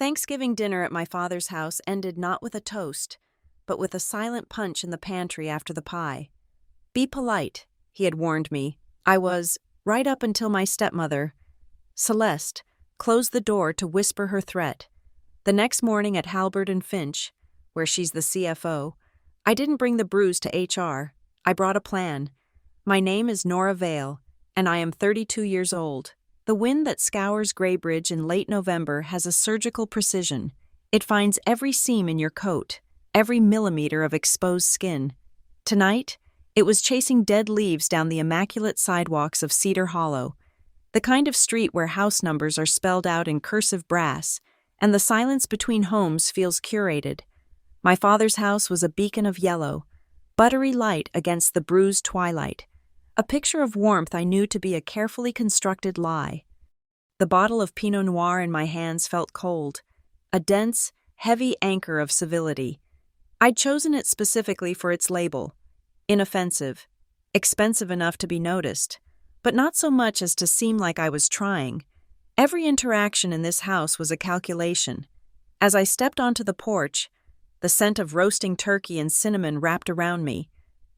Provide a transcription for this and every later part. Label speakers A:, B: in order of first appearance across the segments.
A: Thanksgiving dinner at my father's house ended not with a toast, but with a silent punch in the pantry after the pie. Be polite, he had warned me. I was, right up until my stepmother, Celeste, closed the door to whisper her threat. The next morning at Halbert and Finch, where she's the CFO, I didn't bring the bruise to HR. I brought a plan. My name is Nora Vale, and I am 32 years old. The wind that scours Greybridge in late November has a surgical precision. It finds every seam in your coat, every millimeter of exposed skin. Tonight, it was chasing dead leaves down the immaculate sidewalks of Cedar Hollow, the kind of street where house numbers are spelled out in cursive brass, and the silence between homes feels curated. My father's house was a beacon of yellow, buttery light against the bruised twilight, a picture of warmth I knew to be a carefully constructed lie. The bottle of Pinot Noir in my hands felt cold, a dense, heavy anchor of civility. I'd chosen it specifically for its label: inoffensive, expensive enough to be noticed, but not so much as to seem like I was trying. Every interaction in this house was a calculation. As I stepped onto the porch, the scent of roasting turkey and cinnamon wrapped around me,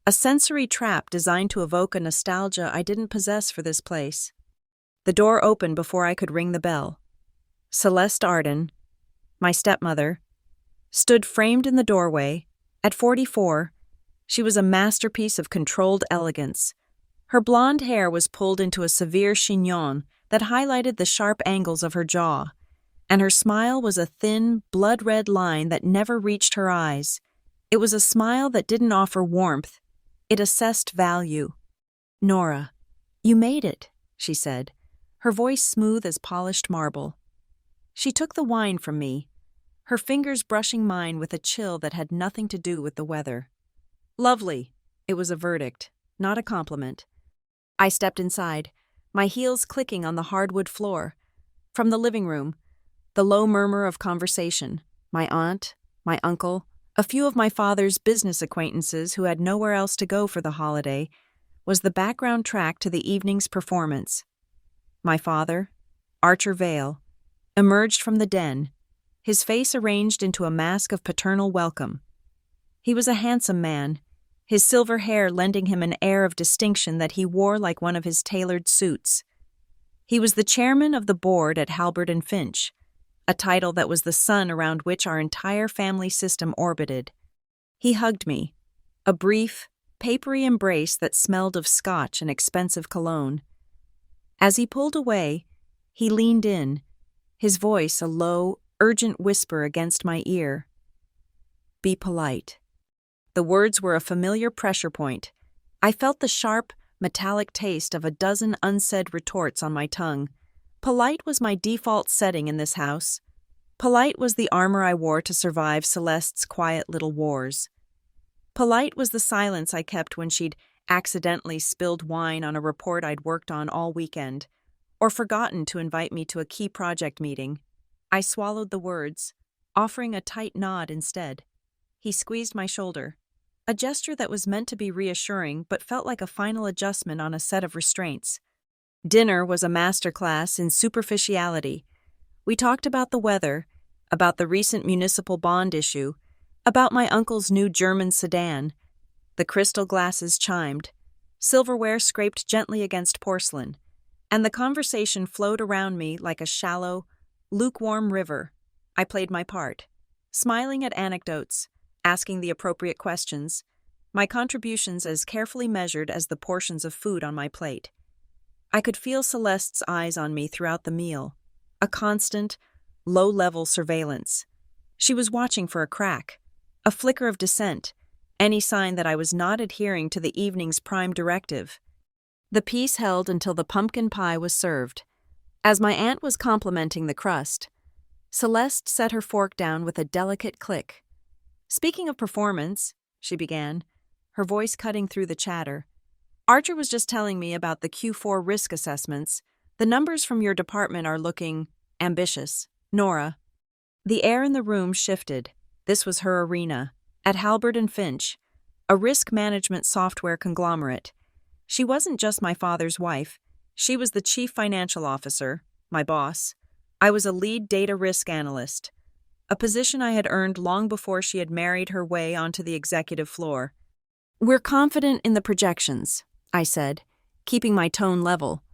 A: a sensory trap designed to evoke a nostalgia I didn't possess for this place. The door opened before I could ring the bell. Celeste Arden, my stepmother, stood framed in the doorway. At 44, she was a masterpiece of controlled elegance. Her blonde hair was pulled into a severe chignon that highlighted the sharp angles of her jaw, and her smile was a thin, blood-red line that never reached her eyes. It was a smile that didn't offer warmth. It assessed value. "Nora, you made it," she said, her voice smooth as polished marble. She took the wine from me, her fingers brushing mine with a chill that had nothing to do with the weather. "Lovely." It was a verdict, not a compliment. I stepped inside, my heels clicking on the hardwood floor. From the living room, the low murmur of conversation. My aunt, my uncle, a few of my father's business acquaintances who had nowhere else to go for the holiday, was the background track to the evening's performance. My father, Archer Vale, emerged from the den, his face arranged into a mask of paternal welcome. He was a handsome man, his silver hair lending him an air of distinction that he wore like one of his tailored suits. He was the chairman of the board at Halbert and Finch, a title that was the sun around which our entire family system orbited. He hugged me, a brief, papery embrace that smelled of scotch and expensive cologne. As he pulled away, he leaned in, his voice a low, urgent whisper against my ear. "Be polite." The words were a familiar pressure point. I felt the sharp, metallic taste of a dozen unsaid retorts on my tongue. Polite was my default setting in this house. Polite was the armor I wore to survive Celeste's quiet little wars. Polite was the silence I kept when she'd accidentally spilled wine on a report I'd worked on all weekend, or forgotten to invite me to a key project meeting. I swallowed the words, offering a tight nod instead. He squeezed my shoulder, a gesture that was meant to be reassuring but felt like a final adjustment on a set of restraints. Dinner was a masterclass in superficiality. We talked about the weather, about the recent municipal bond issue, about my uncle's new German sedan. The crystal glasses chimed, silverware scraped gently against porcelain, and the conversation flowed around me like a shallow, lukewarm river. I played my part, smiling at anecdotes, asking the appropriate questions, my contributions as carefully measured as the portions of food on my plate. I could feel Celeste's eyes on me throughout the meal, a constant, low-level surveillance. She was watching for a crack, a flicker of dissent, any sign that I was not adhering to the evening's prime directive. The peace held until the pumpkin pie was served. As my aunt was complimenting the crust, Celeste set her fork down with a delicate click. "Speaking of performance," she began, her voice cutting through the chatter, "Archer was just telling me about the Q4 risk assessments. The numbers from your department are looking ambitious. Nora." The air in the room shifted. This was her arena. At Halbert and Finch, a risk management software conglomerate. She wasn't just my father's wife. She was the chief financial officer, my boss. I was a lead data risk analyst, a position I had earned long before she had married her way onto the executive floor. "We're confident in the projections," I said, keeping my tone level.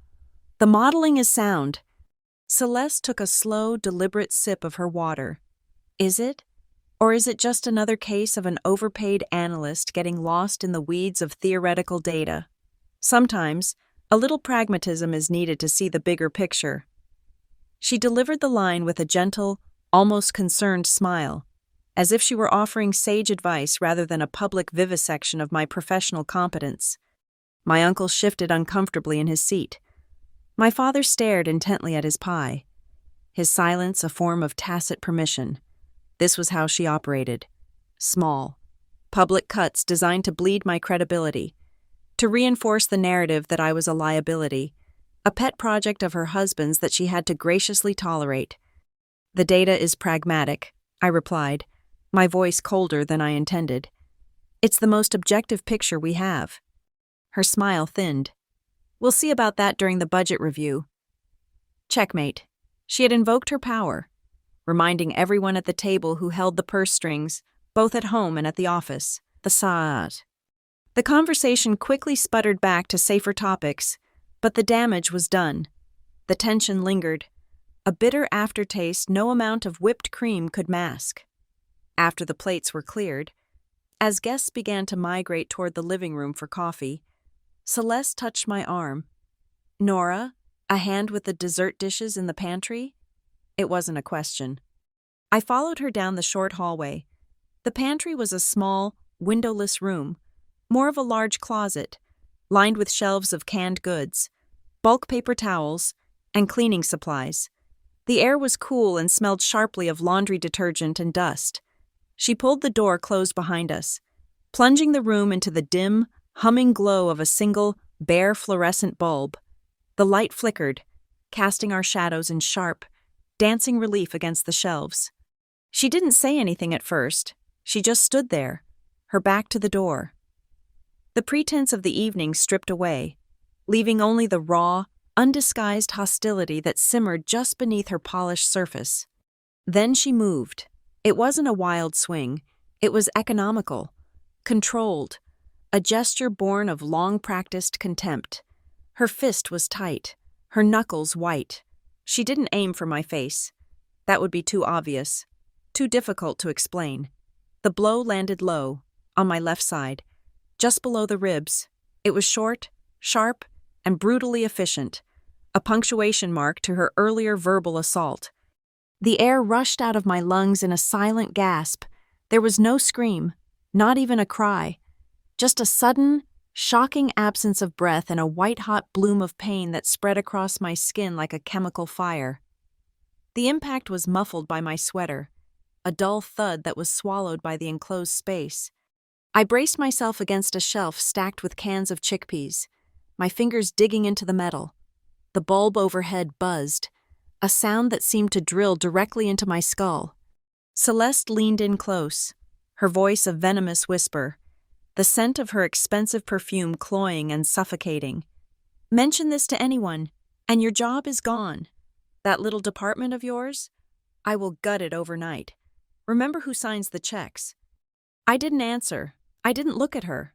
A: "The modeling is sound." Celeste took a slow, deliberate sip of her water. "Is it? Or is it just another case of an overpaid analyst getting lost in the weeds of theoretical data? Sometimes, a little pragmatism is needed to see the bigger picture." She delivered the line with a gentle, almost concerned smile, as if she were offering sage advice rather than a public vivisection of my professional competence. My uncle shifted uncomfortably in his seat. My father stared intently at his pie, his silence a form of tacit permission. This was how she operated. Small, public cuts designed to bleed my credibility, to reinforce the narrative that I was a liability, a pet project of her husband's that she had to graciously tolerate. "The data is pragmatic," I replied, my voice colder than I intended. "It's the most objective picture we have." Her smile thinned. "We'll see about that during the budget review." Checkmate. She had invoked her power, reminding everyone at the table who held the purse strings, both at home and at the office, the Saad. The conversation quickly sputtered back to safer topics, but the damage was done. The tension lingered, a bitter aftertaste no amount of whipped cream could mask. After the plates were cleared, as guests began to migrate toward the living room for coffee, Celeste touched my arm. "Nora, a hand with the dessert dishes in the pantry?" It wasn't a question. I followed her down the short hallway. The pantry was a small, windowless room, more of a large closet, lined with shelves of canned goods, bulk paper towels, and cleaning supplies. The air was cool and smelled sharply of laundry detergent and dust. She pulled the door closed behind us, plunging the room into the dim, humming glow of a single, bare fluorescent bulb. The light flickered, casting our shadows in sharp, dancing relief against the shelves. She didn't say anything at first. She just stood there, her back to the door. The pretense of the evening stripped away, leaving only the raw, undisguised hostility that simmered just beneath her polished surface. Then she moved. It wasn't a wild swing. It was economical, controlled, a gesture born of long-practiced contempt. Her fist was tight, her knuckles white. She didn't aim for my face. That would be too obvious, too difficult to explain. The blow landed low, on my left side, just below the ribs. It was short, sharp, and brutally efficient, a punctuation mark to her earlier verbal assault. The air rushed out of my lungs in a silent gasp. There was no scream, not even a cry, just a sudden, shocking absence of breath and a white-hot bloom of pain that spread across my skin like a chemical fire. The impact was muffled by my sweater, a dull thud that was swallowed by the enclosed space. I braced myself against a shelf stacked with cans of chickpeas, my fingers digging into the metal. The bulb overhead buzzed, a sound that seemed to drill directly into my skull. Celeste leaned in close, her voice a venomous whisper, the scent of her expensive perfume cloying and suffocating. "Mention this to anyone, and your job is gone. That little department of yours? I will gut it overnight. Remember who signs the checks." I didn't answer. I didn't look at her.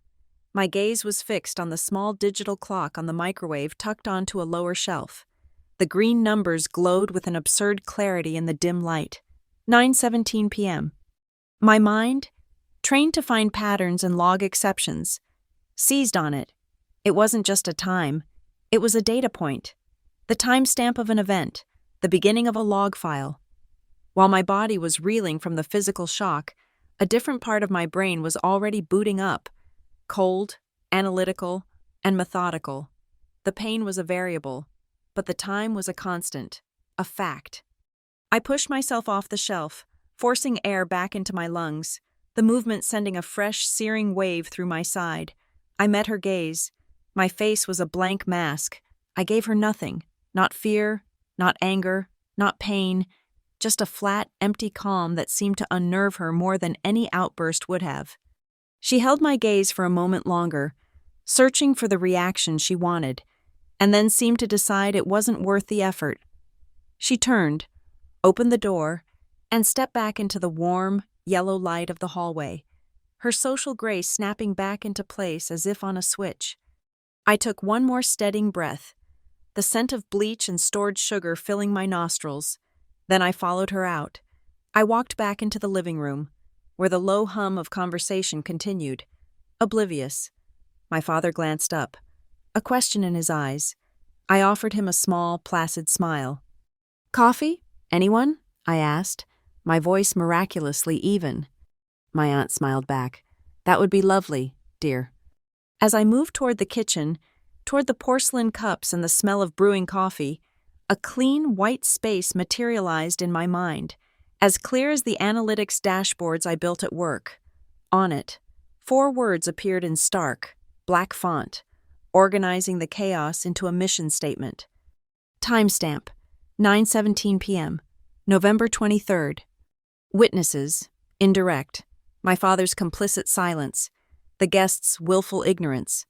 A: My gaze was fixed on the small digital clock on the microwave tucked onto a lower shelf. The green numbers glowed with an absurd clarity in the dim light. 9:17 p.m. My mind, trained to find patterns and log exceptions, seized on it. It wasn't just a time. It was a data point, the timestamp of an event, the beginning of a log file. While my body was reeling from the physical shock, a different part of my brain was already booting up, cold, analytical, and methodical. The pain was a variable, but the time was a constant, a fact. I pushed myself off the shelf, forcing air back into my lungs, the movement sending a fresh, searing wave through my side. I met her gaze. My face was a blank mask. I gave her nothing, not fear, not anger, not pain, just a flat, empty calm that seemed to unnerve her more than any outburst would have. She held my gaze for a moment longer, searching for the reaction she wanted, and then seemed to decide it wasn't worth the effort. She turned, opened the door, and stepped back into the warm, yellow light of the hallway, her social grace snapping back into place as if on a switch. I took one more steadying breath, the scent of bleach and stored sugar filling my nostrils. Then I followed her out. I walked back into the living room, where the low hum of conversation continued, oblivious. My father glanced up, a question in his eyes. I offered him a small, placid smile. "Coffee? Anyone?" I asked, my voice miraculously even. My aunt smiled back. "That would be lovely, dear." As I moved toward the kitchen, toward the porcelain cups and the smell of brewing coffee, a clean, white space materialized in my mind, as clear as the analytics dashboards I built at work. On it, 4 words appeared in stark, black font, organizing the chaos into a mission statement. Timestamp, 9:17 p.m., November 23rd. Witnesses, indirect. My father's complicit silence, the guest's willful ignorance.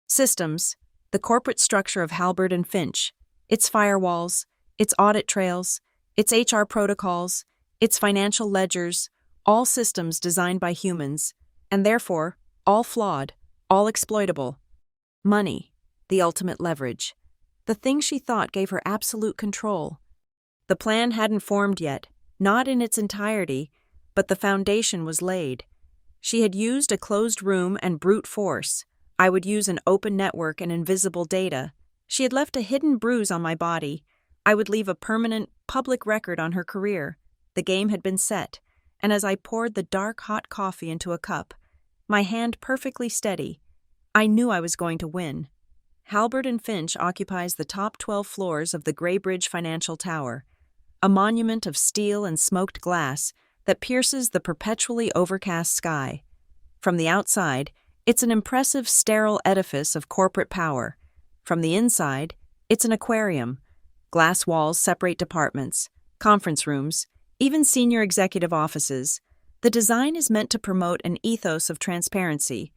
A: Systems, the corporate structure of Halbert and Finch, its firewalls, its audit trails, its HR protocols, its financial ledgers, all systems designed by humans, and therefore, all flawed, all exploitable. Money, the ultimate leverage, the thing she thought gave her absolute control. The plan hadn't formed yet, not in its entirety, but the foundation was laid. She had used a closed room and brute force. I would use an open network and invisible data. She had left a hidden bruise on my body. I would leave a permanent, public record on her career. The game had been set, and as I poured the dark, hot coffee into a cup, my hand perfectly steady, I knew I was going to win. Halbert and Finch occupies the top 12 floors of the Greybridge Financial Tower, a monument of steel and smoked glass that pierces the perpetually overcast sky. From the outside, it's an impressive sterile edifice of corporate power. From the inside, it's an aquarium. Glass walls separate departments, conference rooms, even senior executive offices. The design is meant to promote an ethos of transparency,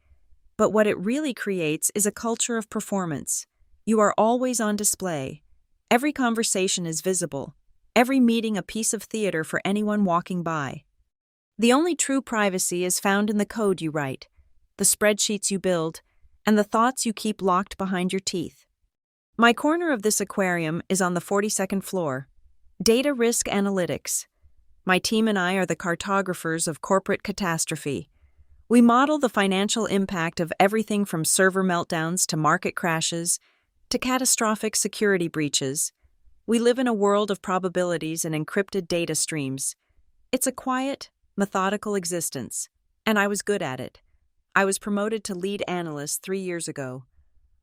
A: but what it really creates is a culture of performance. You are always on display. Every conversation is visible, every meeting a piece of theater for anyone walking by. The only true privacy is found in the code you write, the spreadsheets you build, and the thoughts you keep locked behind your teeth. My corner of this aquarium is on the 42nd floor. Data Risk Analytics. My team and I are the cartographers of corporate catastrophe. We model the financial impact of everything from server meltdowns to market crashes to catastrophic security breaches. We live in a world of probabilities and encrypted data streams. It's a quiet, methodical existence, and I was good at it. I was promoted to lead analyst 3 years ago,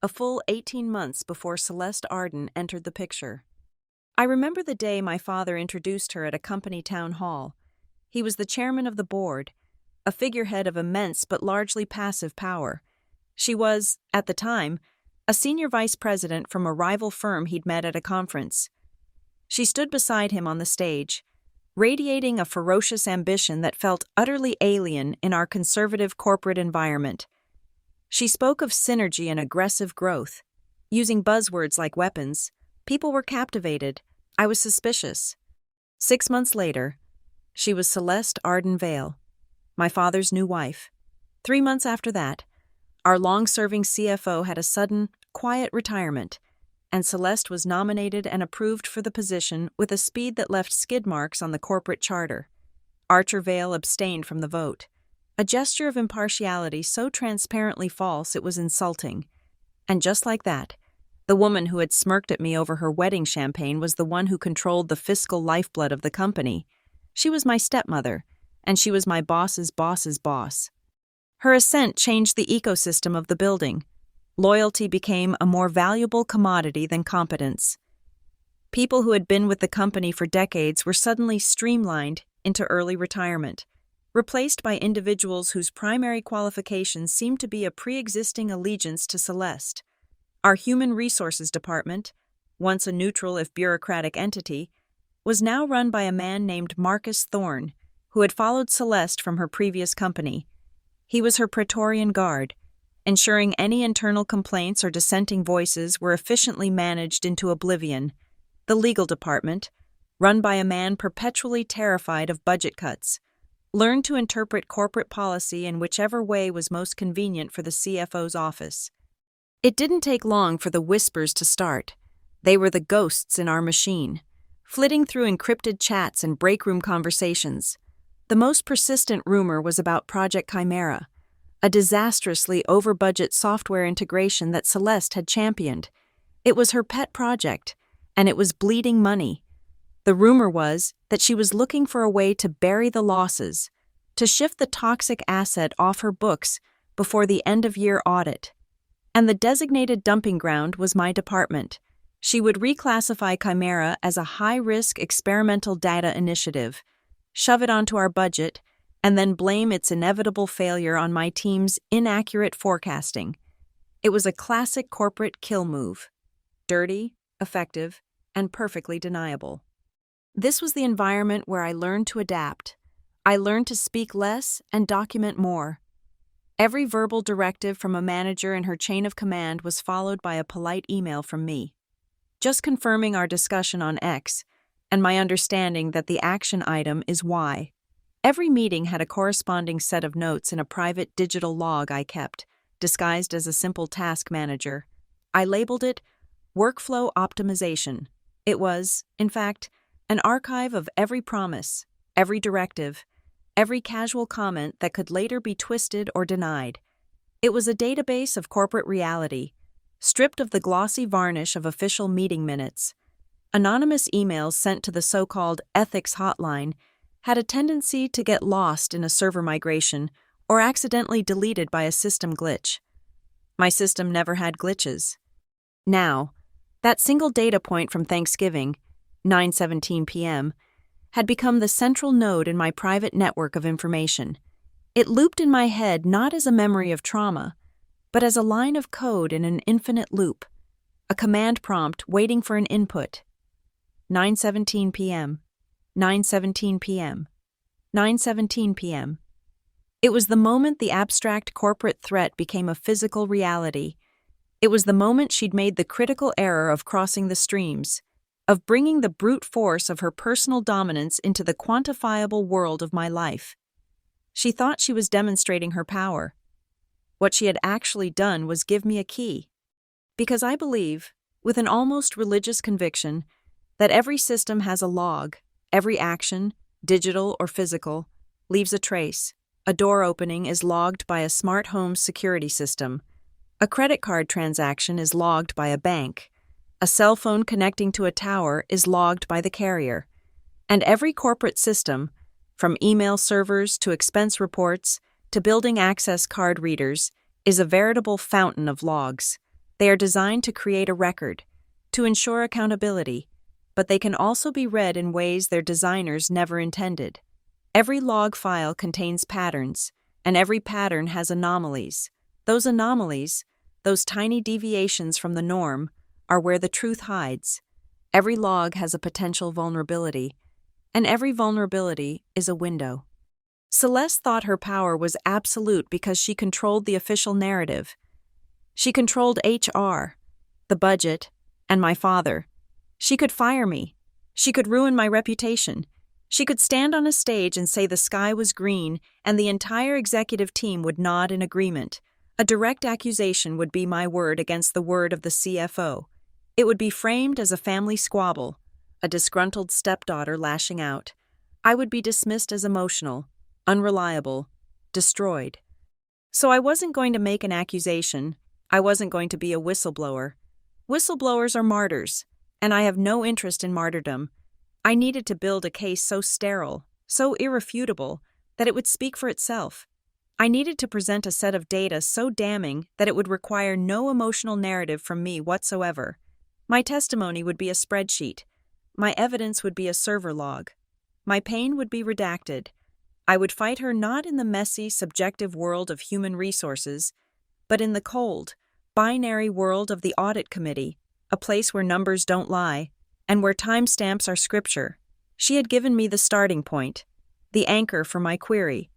A: a full 18 months before Celeste Arden entered the picture. I remember the day my father introduced her at a company town hall. He was the chairman of the board, a figurehead of immense but largely passive power. She was, at the time, a senior vice president from a rival firm he'd met at a conference. She stood beside him on the stage, radiating a ferocious ambition that felt utterly alien in our conservative corporate environment. She spoke of synergy and aggressive growth. Using buzzwords like weapons, people were captivated. I was suspicious. 6 months later, she was Celeste Arden Vale, my father's new wife. 3 months after that, our long-serving CFO had a sudden, quiet retirement, and Celeste was nominated and approved for the position with a speed that left skid marks on the corporate charter. Archer Vale abstained from the vote, a gesture of impartiality so transparently false it was insulting. And just like that, the woman who had smirked at me over her wedding champagne was the one who controlled the fiscal lifeblood of the company. She was my stepmother, and she was my boss's boss's boss. Her ascent changed the ecosystem of the building. Loyalty became a more valuable commodity than competence. People who had been with the company for decades were suddenly streamlined into early retirement, replaced by individuals whose primary qualifications seemed to be a pre-existing allegiance to Celeste. Our human resources department, once a neutral if bureaucratic entity, was now run by a man named Marcus Thorne, who had followed Celeste from her previous company. He was her Praetorian Guard, ensuring any internal complaints or dissenting voices were efficiently managed into oblivion. The legal department, run by a man perpetually terrified of budget cuts, learned to interpret corporate policy in whichever way was most convenient for the CFO's office. It didn't take long for the whispers to start. They were the ghosts in our machine, flitting through encrypted chats and break-room conversations. The most persistent rumor was about Project Chimera, a disastrously over-budget software integration that Celeste had championed. It was her pet project, and it was bleeding money. The rumor was that she was looking for a way to bury the losses, to shift the toxic asset off her books before the end-of-year audit. And the designated dumping ground was my department. She would reclassify Chimera as a high-risk experimental data initiative, shove it onto our budget, and then blame its inevitable failure on my team's inaccurate forecasting. It was a classic corporate kill move. Dirty, effective, and perfectly deniable. This was the environment where I learned to adapt. I learned to speak less and document more. Every verbal directive from a manager in her chain of command was followed by a polite email from me, just confirming our discussion on X and my understanding that the action item is Y. Every meeting had a corresponding set of notes in a private digital log I kept, disguised as a simple task manager. I labeled it Workflow Optimization. It was, in fact, an archive of every promise, every directive, every casual comment that could later be twisted or denied. It was a database of corporate reality, stripped of the glossy varnish of official meeting minutes. Anonymous emails sent to the so-called ethics hotline had a tendency to get lost in a server migration or accidentally deleted by a system glitch. My system never had glitches. Now, that single data point from Thanksgiving, 9:17 p.m., had become the central node in my private network of information. It looped in my head not as a memory of trauma, but as a line of code in an infinite loop, a command prompt waiting for an input. 9:17 p.m., 9:17 p.m., 9:17 p.m. It was the moment the abstract corporate threat became a physical reality. It was the moment she'd made the critical error of crossing the streams, of bringing the brute force of her personal dominance into the quantifiable world of my life. She thought she was demonstrating her power. What she had actually done was give me a key. Because I believe, with an almost religious conviction, that every system has a log. Every action, digital or physical, leaves a trace. A door opening is logged by a smart home security system. A credit card transaction is logged by a bank. A cell phone connecting to a tower is logged by the carrier. And every corporate system, from email servers to expense reports to building access card readers, is a veritable fountain of logs. They are designed to create a record, to ensure accountability, but they can also be read in ways their designers never intended. Every log file contains patterns, and every pattern has anomalies. Those anomalies, those tiny deviations from the norm, are where the truth hides. Every log has a potential vulnerability, and every vulnerability is a window. Celeste thought her power was absolute because she controlled the official narrative. She controlled HR, the budget, and my father. She could fire me. She could ruin my reputation. She could stand on a stage and say the sky was green, and the entire executive team would nod in agreement. A direct accusation would be my word against the word of the CFO. It would be framed as a family squabble, a disgruntled stepdaughter lashing out. I would be dismissed as emotional, unreliable, destroyed. So I wasn't going to make an accusation. I wasn't going to be a whistleblower. Whistleblowers are martyrs, and I have no interest in martyrdom. I needed to build a case so sterile, so irrefutable, that it would speak for itself. I needed to present a set of data so damning that it would require no emotional narrative from me whatsoever. My testimony would be a spreadsheet. My evidence would be a server log. My pain would be redacted. I would fight her not in the messy, subjective world of human resources, but in the cold, binary world of the audit committee, a place where numbers don't lie, and where timestamps are scripture. She had given me the starting point, the anchor for my query,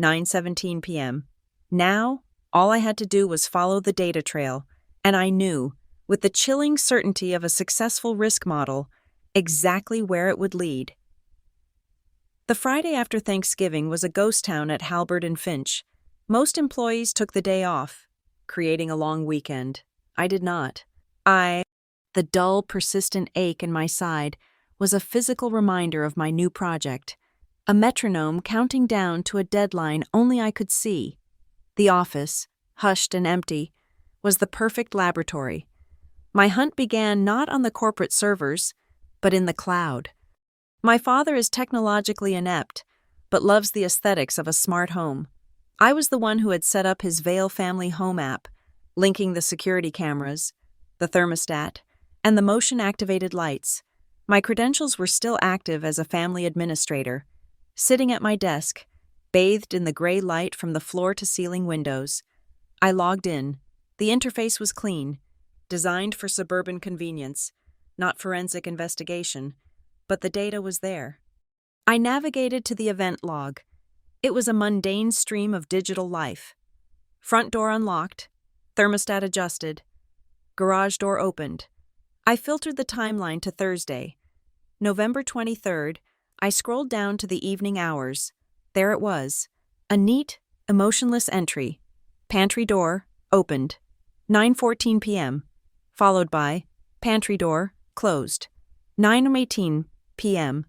A: 9:17 p.m. Now, all I had to do was follow the data trail, and I knew, with the chilling certainty of a successful risk model, exactly where it would lead. The Friday after Thanksgiving was a ghost town at Halbert and Finch. Most employees took the day off, creating a long weekend. I did not. The dull, persistent ache in my side was a physical reminder of my new project, a metronome counting down to a deadline only I could see. The office, hushed and empty, was the perfect laboratory. My hunt began not on the corporate servers, but in the cloud. My father is technologically inept, but loves the aesthetics of a smart home. I was the one who had set up his Vail Family Home app, linking the security cameras, the thermostat, and the motion-activated lights. My credentials were still active as a family administrator, sitting at my desk, bathed in the gray light from the floor-to-ceiling windows. I logged in. The interface was clean, designed for suburban convenience, not forensic investigation, but the data was there. I navigated to the event log. It was a mundane stream of digital life. Front door unlocked, thermostat adjusted, garage door opened. I filtered the timeline to Thursday. November 23rd, I scrolled down to the evening hours. There it was, a neat, emotionless entry. Pantry door, opened. 9:14 p.m., followed by pantry door, closed. 9:18 p.m.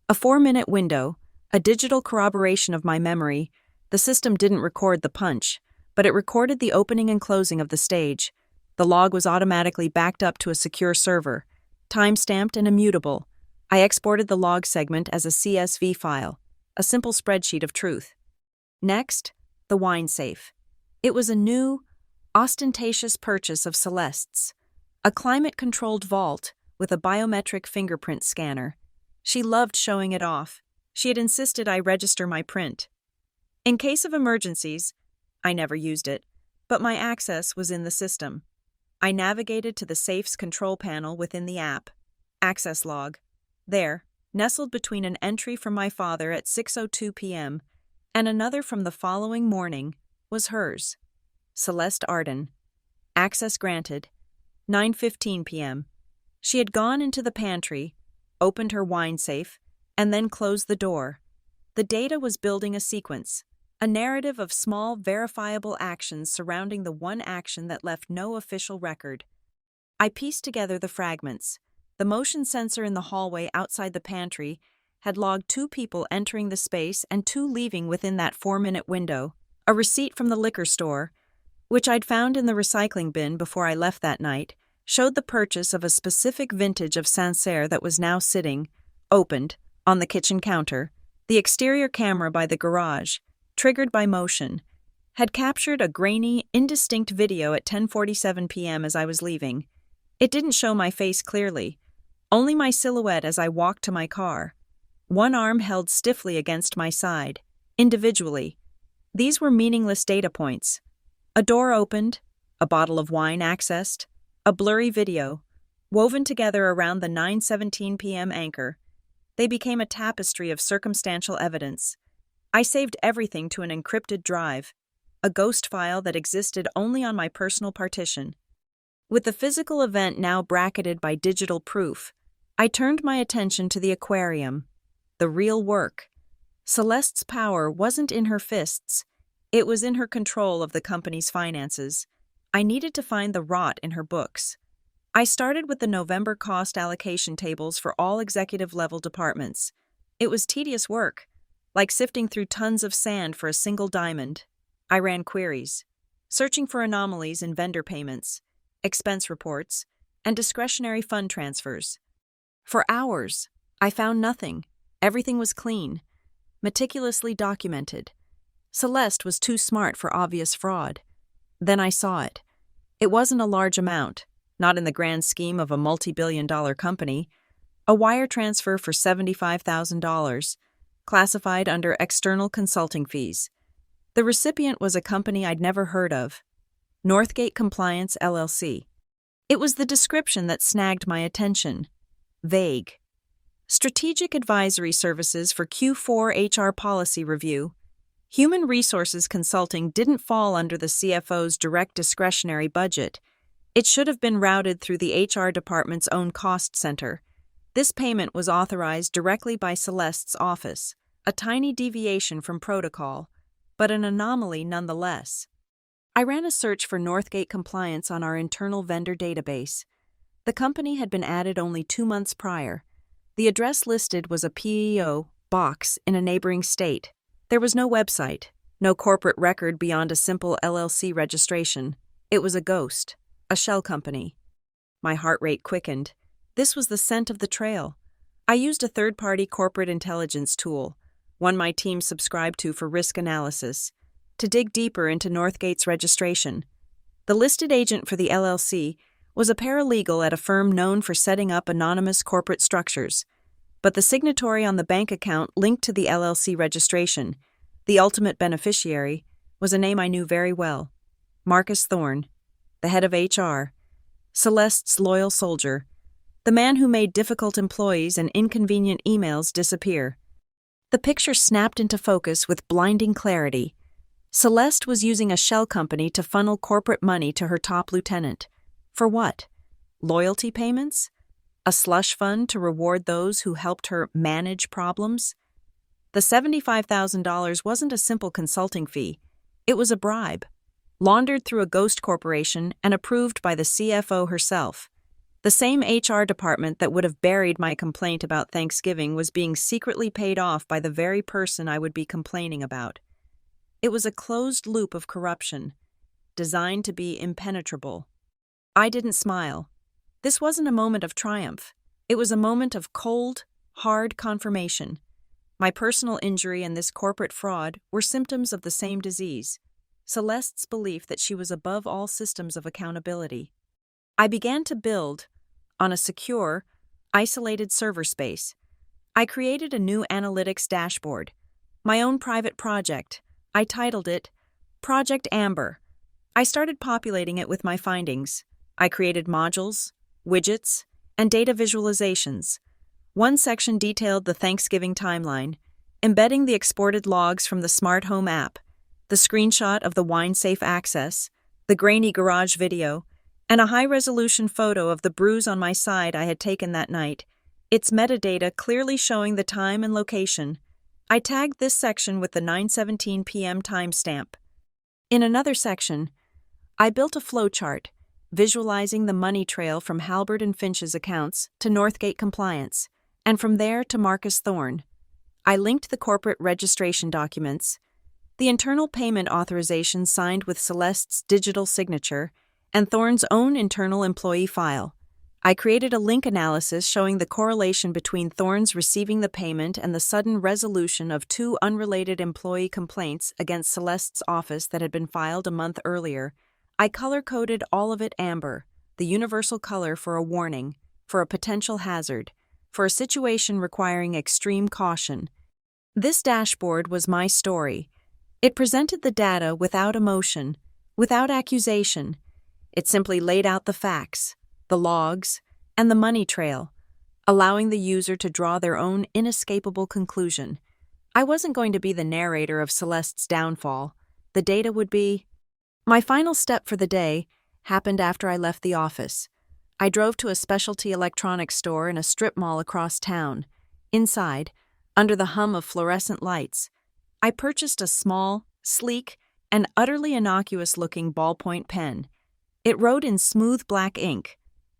A: A 4-minute window, a digital corroboration of my memory. The system didn't record the punch, but it recorded the opening and closing of the stage. The log was automatically backed up to a secure server, time-stamped and immutable. I exported the log segment as a CSV file, a simple spreadsheet of truth. Next, the wine safe. It was a new, ostentatious purchase of Celeste's, a climate-controlled vault with a biometric fingerprint scanner. She loved showing it off. She had insisted I register my print. In case of emergencies, I never used it, but my access was in the system. I navigated to the safe's control panel within the app. Access log. There, nestled between an entry from my father at 6:02 p.m. and another from the following morning, was hers. Celeste Arden. Access granted. 9:15 p.m. She had gone into the pantry, opened her wine safe, and then closed the door. The data was building a sequence, a narrative of small, verifiable actions surrounding the one action that left no official record. I pieced together the fragments. The motion sensor in the hallway outside the pantry had logged 2 people entering the space and 2 leaving within that 4-minute window. A receipt from the liquor store, which I'd found in the recycling bin before I left that night, showed the purchase of a specific vintage of Sancerre that was now sitting, opened, on the kitchen counter. The exterior camera by the garage, triggered by motion, had captured a grainy, indistinct video at 10:47 p.m. as I was leaving. It didn't show my face clearly, only my silhouette as I walked to my car. One arm held stiffly against my side, individually. These were meaningless data points. A door opened, a bottle of wine accessed, a blurry video, woven together around the 9:17 p.m. anchor. They became a tapestry of circumstantial evidence. I saved everything to an encrypted drive, a ghost file that existed only on my personal partition. With the physical event now bracketed by digital proof, I turned my attention to the aquarium, the real work. Celeste's power wasn't in her fists. It was in her control of the company's finances. I needed to find the rot in her books. I started with the November cost allocation tables for all executive-level departments. It was tedious work, like sifting through tons of sand for a single diamond. I ran queries, searching for anomalies in vendor payments, expense reports, and discretionary fund transfers. For hours, I found nothing. Everything was clean, meticulously documented. Celeste was too smart for obvious fraud. Then I saw it. It wasn't a large amount, not in the grand scheme of a multi-billion-dollar company. A wire transfer for $75,000, classified under external consulting fees. The recipient was a company I'd never heard of, Northgate Compliance, LLC. It was the description that snagged my attention. Vague. Strategic Advisory Services for Q4 HR Policy Review. Human Resources Consulting didn't fall under the CFO's direct discretionary budget. It should have been routed through the HR department's own cost center. This payment was authorized directly by Celeste's office, a tiny deviation from protocol, but an anomaly nonetheless. I ran a search for Northgate compliance on our internal vendor database. The company had been added only 2 months prior. The address listed was a PEO box in a neighboring state. There was no website, no corporate record beyond a simple LLC registration. It was a ghost, a shell company. My heart rate quickened. This was the scent of the trail. I used a third-party corporate intelligence tool, one my team subscribed to for risk analysis, to dig deeper into Northgate's registration. The listed agent for the LLC was a paralegal at a firm known for setting up anonymous corporate structures, but the signatory on the bank account linked to the LLC registration, the ultimate beneficiary, was a name I knew very well. Marcus Thorne, the head of HR, Celeste's loyal soldier, the man who made difficult employees and inconvenient emails disappear. The picture snapped into focus with blinding clarity. Celeste was using a shell company to funnel corporate money to her top lieutenant. For what? Loyalty payments? A slush fund to reward those who helped her manage problems? The $75,000 wasn't a simple consulting fee. It was a bribe, laundered through a ghost corporation and approved by the CFO herself. The same HR department that would have buried my complaint about Thanksgiving was being secretly paid off by the very person I would be complaining about. It was a closed loop of corruption, designed to be impenetrable. I didn't smile. This wasn't a moment of triumph. It was a moment of cold, hard confirmation. My personal injury and this corporate fraud were symptoms of the same disease, Celeste's belief that she was above all systems of accountability. I began to build, on a secure, isolated server space. I created a new analytics dashboard, my own private project. I titled it Project Amber. I started populating it with my findings. I created modules, widgets, and data visualizations. One section detailed the Thanksgiving timeline, embedding the exported logs from the smart home app, the screenshot of the wine-safe access, the grainy garage video, and a high-resolution photo of the bruise on my side I had taken that night, its metadata clearly showing the time and location. I tagged this section with the 9:17 p.m. timestamp. In another section, I built a flowchart, visualizing the money trail from Halbert and Finch's accounts to Northgate compliance, and from there to Marcus Thorne. I linked the corporate registration documents, the internal payment authorization signed with Celeste's digital signature, and Thorne's own internal employee file. I created a link analysis showing the correlation between Thorne's receiving the payment and the sudden resolution of 2 unrelated employee complaints against Celeste's office that had been filed a month earlier. I color-coded all of it amber, the universal color for a warning, for a potential hazard, for a situation requiring extreme caution. This dashboard was my story. It presented the data without emotion, without accusation. It simply laid out the facts, the logs, and the money trail, allowing the user to draw their own inescapable conclusion. I wasn't going to be the narrator of Celeste's downfall. The data would be. My final step for the day happened after I left the office. I drove to a specialty electronics store in a strip mall across town. Inside, under the hum of fluorescent lights, I purchased a small, sleek, and utterly innocuous-looking ballpoint pen. It wrote in smooth black ink,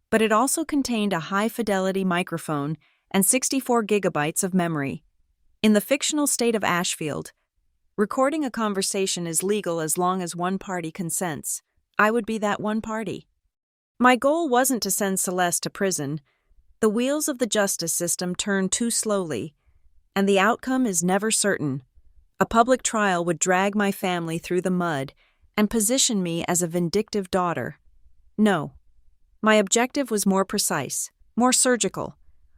A: but it also contained a high-fidelity microphone and 64 gigabytes of memory. In the fictional state of Ashfield, recording a conversation is legal as long as one party consents. I would be that one party. My goal wasn't to send Celeste to prison. The wheels of the justice system turn too slowly, and the outcome is never certain. A public trial would drag my family through the mud and position me as a vindictive daughter. No. My objective was more precise, more surgical.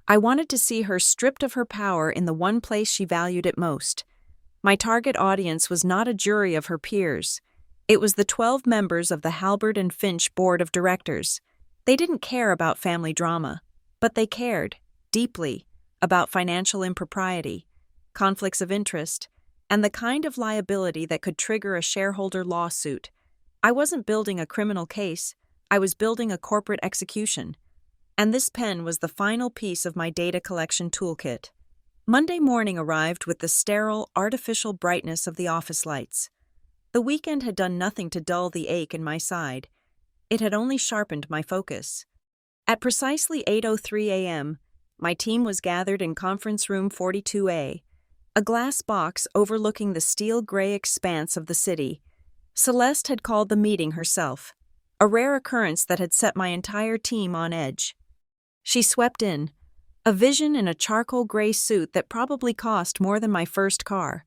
A: I wanted to see her stripped of her power in the one place she valued it most. My target audience was not a jury of her peers. It was the 12 members of the Halbert and Finch Board of Directors. They didn't care about family drama, but they cared, deeply, about financial impropriety, conflicts of interest, and the kind of liability that could trigger a shareholder lawsuit. I wasn't building a criminal case, I was building a corporate execution. And this pen was the final piece of my data collection toolkit. Monday morning arrived with the sterile, artificial brightness of the office lights. The weekend had done nothing to dull the ache in my side. It had only sharpened my focus. At precisely 8:03 a.m., my team was gathered in Conference Room 42A, a glass box overlooking the steel-gray expanse of the city. Celeste had called the meeting herself, a rare occurrence that had set my entire team on edge. She swept in, a vision in a charcoal gray suit that probably cost more than my first car.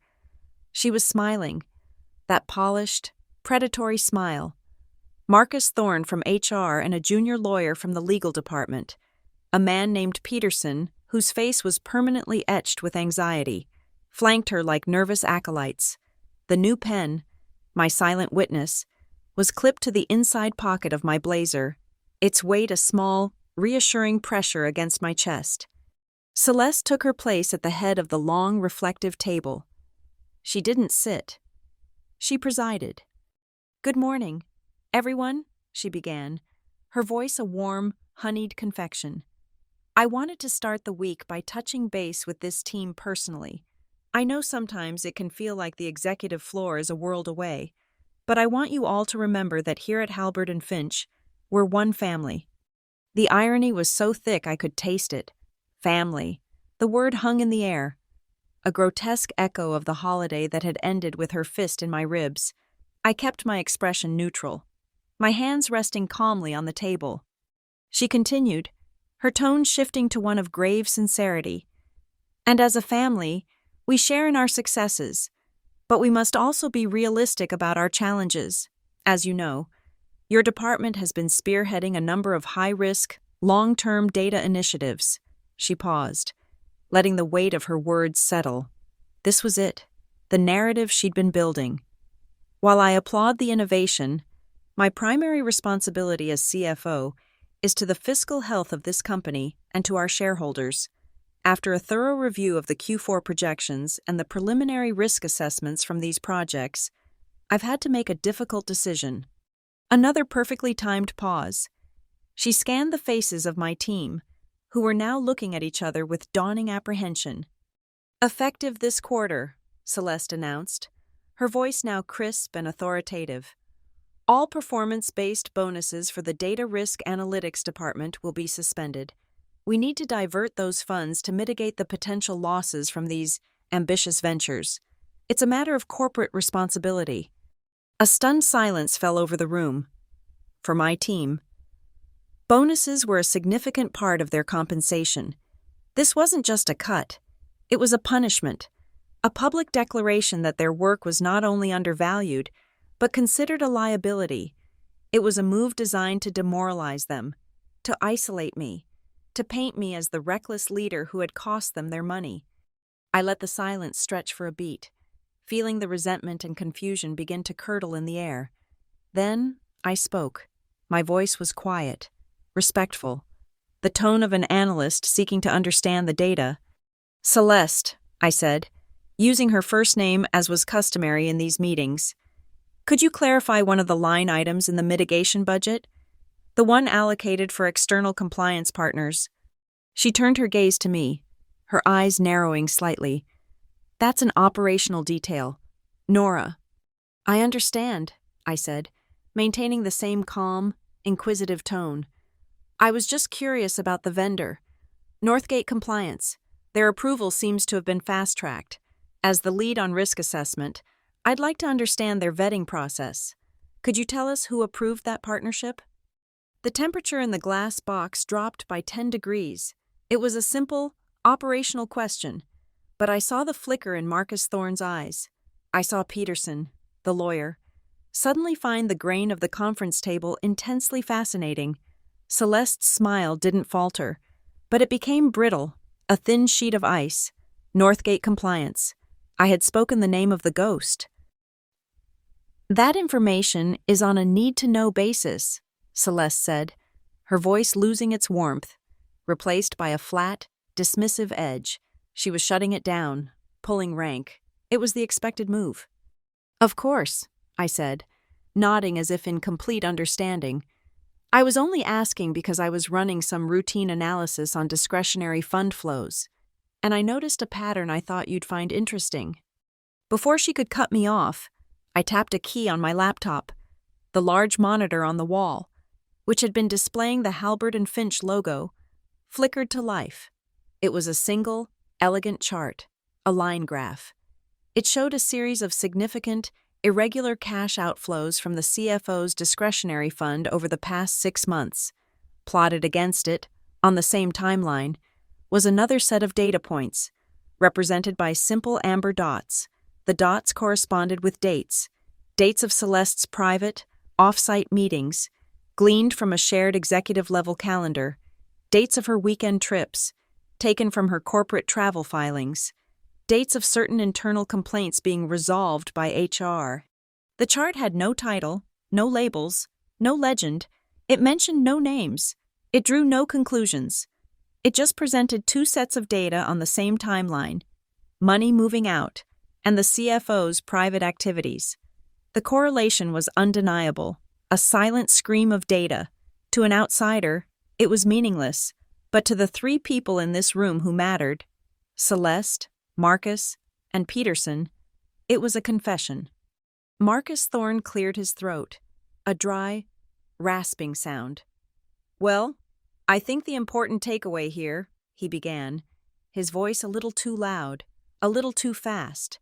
A: She was smiling, that polished, predatory smile. Marcus Thorne from HR and a junior lawyer from the legal department, a man named Peterson, whose face was permanently etched with anxiety, flanked her like nervous acolytes. The new pen, my silent witness, was clipped to the inside pocket of my blazer, its weight a small, reassuring pressure against my chest. Celeste took her place at the head of the long, reflective table. She didn't sit. She presided. "Good morning, everyone," she began, her voice a warm, honeyed confection. "I wanted to start the week by touching base with this team personally. I know sometimes it can feel like the executive floor is a world away, but I want you all to remember that here at Halbert and Finch, we're one family." The irony was so thick I could taste it. Family. The word hung in the air, a grotesque echo of the holiday that had ended with her fist in my ribs. I kept my expression neutral, my hands resting calmly on the table. She continued, her tone shifting to one of grave sincerity. "And as a family, we share in our successes, but we must also be realistic about our challenges. As you know, your department has been spearheading a number of high-risk, long-term data initiatives." She paused, letting the weight of her words settle. This was it, the narrative she'd been building. While I applaud the innovation, my primary responsibility as CFO is to the fiscal health of this company and to our shareholders. After a thorough review of the Q4 projections and the preliminary risk assessments from these projects, I've had to make a difficult decision. Another perfectly timed pause. She scanned the faces of my team, who were now looking at each other with dawning apprehension. "Effective this quarter," Celeste announced, her voice now crisp and authoritative. "All performance-based bonuses for the Data Risk Analytics Department will be suspended. We need to divert those funds to mitigate the potential losses from these ambitious ventures. It's a matter of corporate responsibility." A stunned silence fell over the room. For my team, bonuses were a significant part of their compensation. This wasn't just a cut. It was a punishment, a public declaration that their work was not only undervalued, but considered a liability. It was a move designed to demoralize them, to isolate me, to paint me as the reckless leader who had cost them their money. I let the silence stretch for a beat, feeling the resentment and confusion begin to curdle in the air. Then I spoke. My voice was quiet, respectful, the tone of an analyst seeking to understand the data. "Celeste," I said, using her first name as was customary in these meetings, "could you clarify one of the line items in the mitigation budget? The one allocated for external compliance partners." She turned her gaze to me, her eyes narrowing slightly. "That's an operational detail. Nora." "I understand," I said, maintaining the same calm, inquisitive tone. "I was just curious about the vendor. Northgate Compliance. Their approval seems to have been fast-tracked. As the lead on risk assessment, I'd like to understand their vetting process. Could you tell us who approved that partnership?" The temperature in the glass box dropped by 10 degrees. It was a simple, operational question, but I saw the flicker in Marcus Thorne's eyes. I saw Peterson, the lawyer, suddenly find the grain of the conference table intensely fascinating. Celeste's smile didn't falter, but it became brittle, a thin sheet of ice. Northgate Compliance. I had spoken the name of the ghost. "That information is on a need-to-know basis," Celeste said, her voice losing its warmth, replaced by a flat, dismissive edge. She was shutting it down, pulling rank. It was the expected move. "Of course," I said, nodding as if in complete understanding. I was only asking because I was running some routine analysis on discretionary fund flows, and I noticed a pattern I thought you'd find interesting. Before she could cut me off, I tapped a key on my laptop, the large monitor on the wall, which had been displaying the Halbert and Finch logo, flickered to life. It was a single, elegant chart, a line graph. It showed a series of significant, irregular cash outflows from the CFO's discretionary fund over the past 6 months. Plotted against it, on the same timeline, was another set of data points, represented by simple amber dots. The dots corresponded with dates of Celeste's private, off-site meetings, gleaned from a shared executive-level calendar, dates of her weekend trips, taken from her corporate travel filings, dates of certain internal complaints being resolved by HR. The chart had no title, no labels, no legend. It mentioned no names. It drew no conclusions. It just presented 2 sets of data on the same timeline: money moving out and the CFO's private activities. The correlation was undeniable, a silent scream of data. To an outsider, it was meaningless, but to the 3 people in this room who mattered, Celeste, Marcus, and Peterson, it was a confession. Marcus Thorne cleared his throat, a dry, rasping sound. "Well, I think the important takeaway here," he began, his voice a little too loud, a little too fast,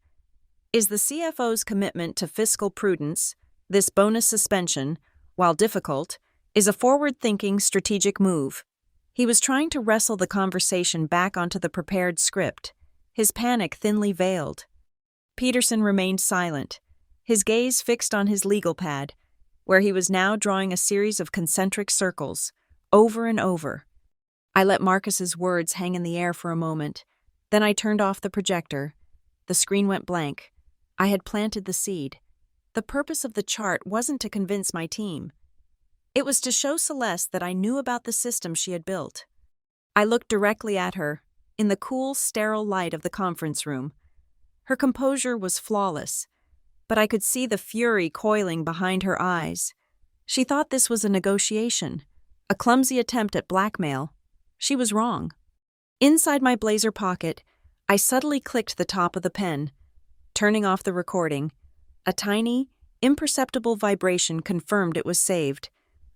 A: "is the CFO's commitment to fiscal prudence. This bonus suspension, while difficult, is a forward-thinking, strategic move." He was trying to wrestle the conversation back onto the prepared script, his panic thinly veiled. Peterson remained silent, his gaze fixed on his legal pad, where he was now drawing a series of concentric circles, over and over. I let Marcus's words hang in the air for a moment, then I turned off the projector. The screen went blank. I had planted the seed. The purpose of the chart wasn't to convince my team. It was to show Celeste that I knew about the system she had built. I looked directly at her, in the cool, sterile light of the conference room. Her composure was flawless, but I could see the fury coiling behind her eyes. She thought this was a negotiation, a clumsy attempt at blackmail. She was wrong. Inside my blazer pocket, I subtly clicked the top of the pen, turning off the recording. A tiny, imperceptible vibration confirmed it was saved.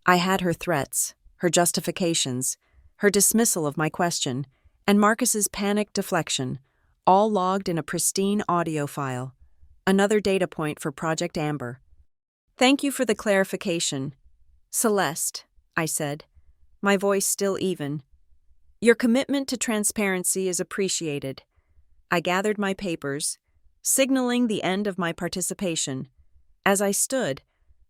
A: I had her threats, her justifications, her dismissal of my question, and Marcus's panicked deflection, all logged in a pristine audio file. Another data point for Project Amber. "Thank you for the clarification. Celeste," I said, my voice still even. "Your commitment to transparency is appreciated." I gathered my papers, signaling the end of my participation. As I stood,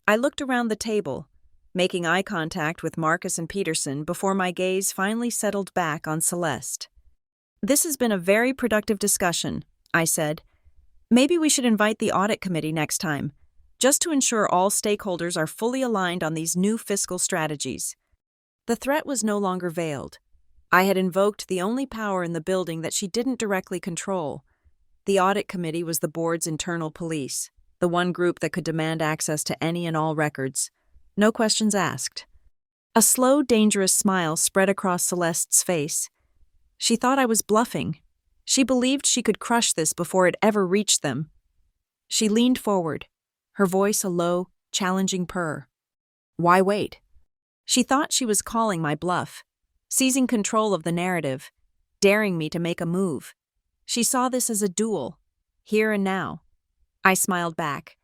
A: I looked around the table, making eye contact with Marcus and Peterson before my gaze finally settled back on Celeste. "This has been a very productive discussion," I said. "Maybe we should invite the audit committee next time, just to ensure all stakeholders are fully aligned on these new fiscal strategies." The threat was no longer veiled. I had invoked the only power in the building that she didn't directly control. The audit committee was the board's internal police, the one group that could demand access to any and all records. No questions asked. A slow, dangerous smile spread across Celeste's face. She thought I was bluffing. She believed she could crush this before it ever reached them. She leaned forward, her voice a low, challenging purr. Why wait? She thought she was calling my bluff, seizing control of the narrative, daring me to make a move. She saw this as a duel, here and now. I smiled back,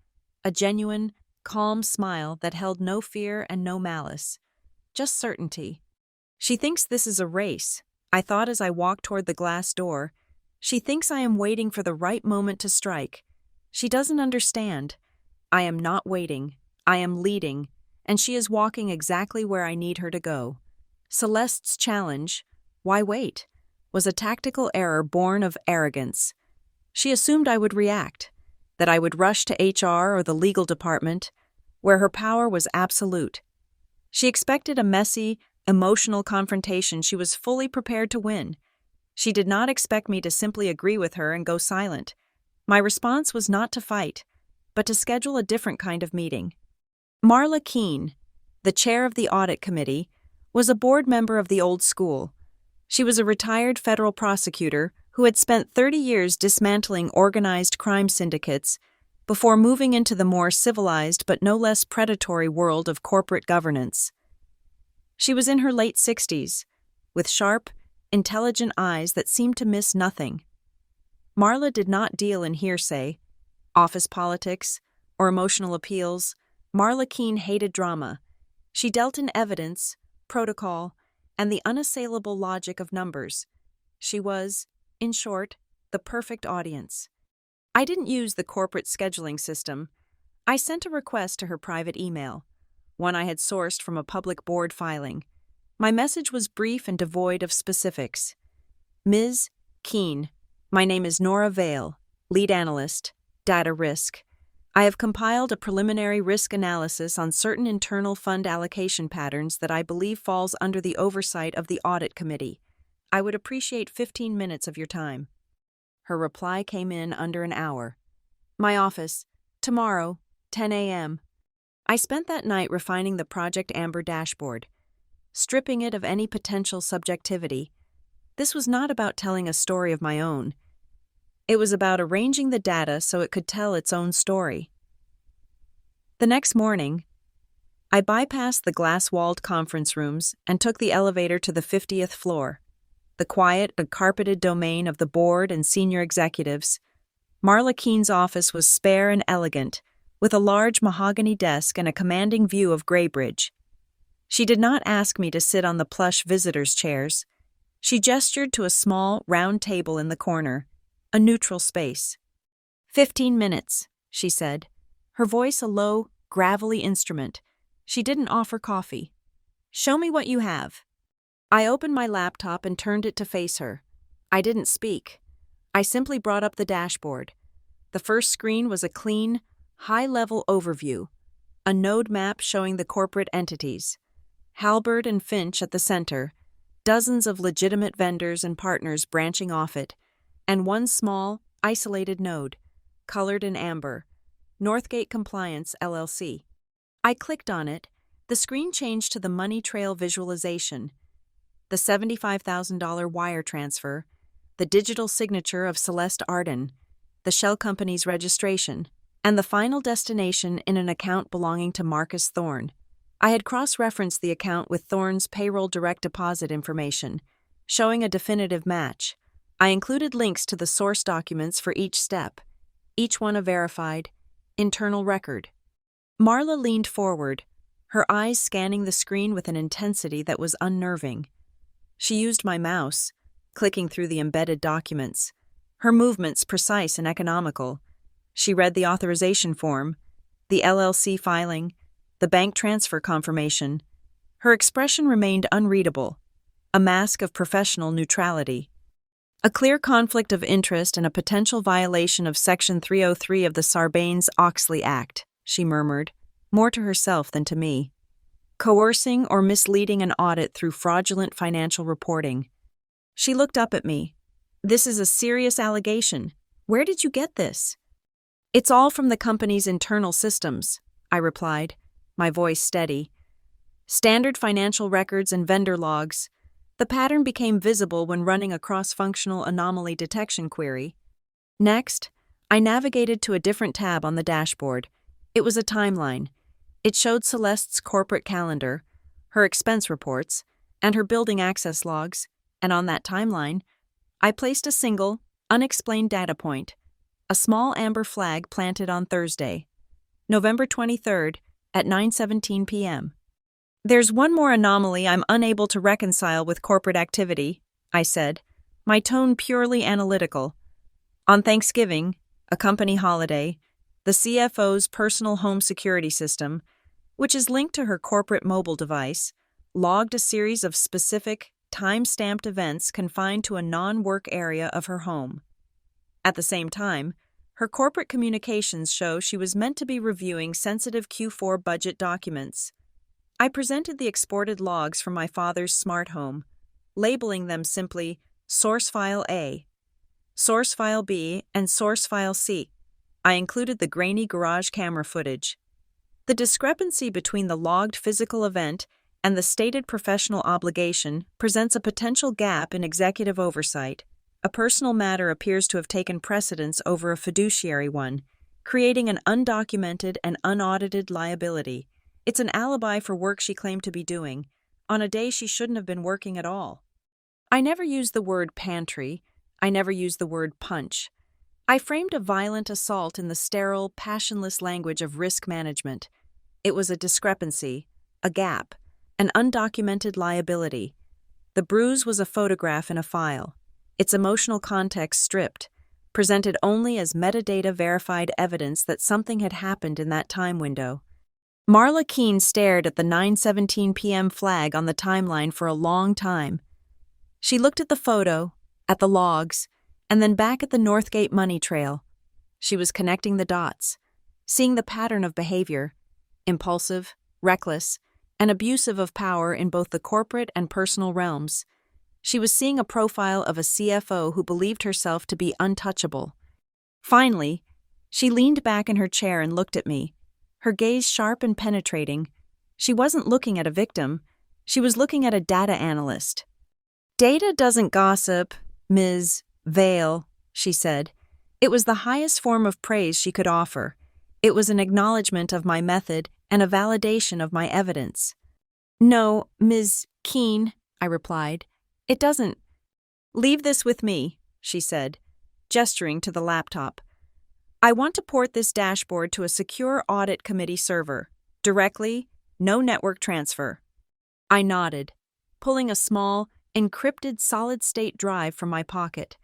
A: a genuine, calm smile that held no fear and no malice, just certainty. She thinks this is a race, I thought as I walked toward the glass door. She thinks I am waiting for the right moment to strike. She doesn't understand. I am not waiting. I am leading, and she is walking exactly where I need her to go. Celeste's challenge, why wait, was a tactical error born of arrogance. She assumed I would react, that I would rush to HR or the legal department, where her power was absolute. She expected a messy, emotional confrontation she was fully prepared to win. She did not expect me to simply agree with her and go silent. My response was not to fight, but to schedule a different kind of meeting. Marla Keene, the chair of the audit committee, was a board member of the old school. She was a retired federal prosecutor who had spent 30 years dismantling organized crime syndicates before moving into the more civilized but no less predatory world of corporate governance. She was in her late 60s, with sharp, intelligent eyes that seemed to miss nothing. Marla did not deal in hearsay, office politics, or emotional appeals. Marla Keene hated drama. She dealt in evidence, protocol, and the unassailable logic of numbers. She was, in short, the perfect audience. I didn't use the corporate scheduling system. I sent a request to her private email, one I had sourced from a public board filing. My message was brief and devoid of specifics. Ms. Keene, my name is Nora Vale, lead analyst, data risk. I have compiled a preliminary risk analysis on certain internal fund allocation patterns that I believe falls under the oversight of the audit committee. I would appreciate 15 minutes of your time. Her reply came in under an hour. My office, tomorrow, 10 a.m. I spent that night refining the Project Amber dashboard, stripping it of any potential subjectivity. This was not about telling a story of my own. It was about arranging the data so it could tell its own story. The next morning, I bypassed the glass-walled conference rooms and took the elevator to the 50th floor, the quiet and carpeted domain of the board and senior executives. Marla Keene's office was spare and elegant, with a large mahogany desk and a commanding view of Graybridge. She did not ask me to sit on the plush visitors' chairs. She gestured to a small, round table in the corner, a neutral space. 15 minutes, she said, her voice a low, gravelly instrument. She didn't offer coffee. Show me what you have. I opened my laptop and turned it to face her. I didn't speak. I simply brought up the dashboard. The first screen was a clean, high-level overview, a node map showing the corporate entities. Halberd and Finch at the center, dozens of legitimate vendors and partners branching off it, and one small, isolated node, colored in amber, Northgate Compliance, LLC. I clicked on it. The screen changed to the money trail visualization, the $75,000 wire transfer, the digital signature of Celeste Arden, the shell company's registration, and the final destination in an account belonging to Marcus Thorne. I had cross-referenced the account with Thorne's payroll direct deposit information, showing a definitive match. I included links to the source documents for each step, each one a verified, internal record. Marla leaned forward, her eyes scanning the screen with an intensity that was unnerving. She used my mouse, clicking through the embedded documents, her movements precise and economical. She read the authorization form, the LLC filing, the bank transfer confirmation. Her expression remained unreadable, a mask of professional neutrality. A clear conflict of interest and a potential violation of Section 303 of the Sarbanes-Oxley Act, she murmured, more to herself than to me. Coercing or misleading an audit through fraudulent financial reporting. She looked up at me. This is a serious allegation. Where did you get this? It's all from the company's internal systems, I replied, my voice steady. Standard financial records and vendor logs. The pattern became visible when running a cross-functional anomaly detection query. Next, I navigated to a different tab on the dashboard. It was a timeline. It showed Celeste's corporate calendar, her expense reports, and her building access logs, and on that timeline, I placed a single, unexplained data point, a small amber flag planted on Thursday, November 23rd, at 9:17 p.m. There's one more anomaly I'm unable to reconcile with corporate activity, I said, my tone purely analytical. On Thanksgiving, a company holiday, the CFO's personal home security system, which is linked to her corporate mobile device, logged a series of specific, time-stamped events confined to a non-work area of her home. At the same time, her corporate communications show she was meant to be reviewing sensitive Q4 budget documents. I presented the exported logs from my father's smart home, labeling them simply Source File A, Source File B, and Source File C. I included the grainy garage camera footage. The discrepancy between the logged physical event and the stated professional obligation presents a potential gap in executive oversight. A personal matter appears to have taken precedence over a fiduciary one, creating an undocumented and unaudited liability. It's an alibi for work she claimed to be doing, on a day she shouldn't have been working at all. I never used the word pantry. I never used the word punch. I framed a violent assault in the sterile, passionless language of risk management. It was a discrepancy, a gap, an undocumented liability. The bruise was a photograph in a file, its emotional context stripped, presented only as metadata-verified evidence that something had happened in that time window. Marla Keene stared at the 9:17 p.m. flag on the timeline for a long time. She looked at the photo, at the logs, and then back at the Northgate money trail. She was connecting the dots, seeing the pattern of behavior, impulsive, reckless, and abusive of power in both the corporate and personal realms. She was seeing a profile of a CFO who believed herself to be untouchable. Finally, she leaned back in her chair and looked at me, her gaze sharp and penetrating. She wasn't looking at a victim, she was looking at a data analyst. "Data doesn't gossip, Ms. Vale," she said. It was the highest form of praise she could offer. It was an acknowledgement of my method and a validation of my evidence. "No, Ms. Keene," I replied. "It doesn't." "Leave this with me," she said, gesturing to the laptop. "I want to port this dashboard to a secure audit committee server, directly, no network transfer." I nodded, pulling a small, encrypted solid-state drive from my pocket.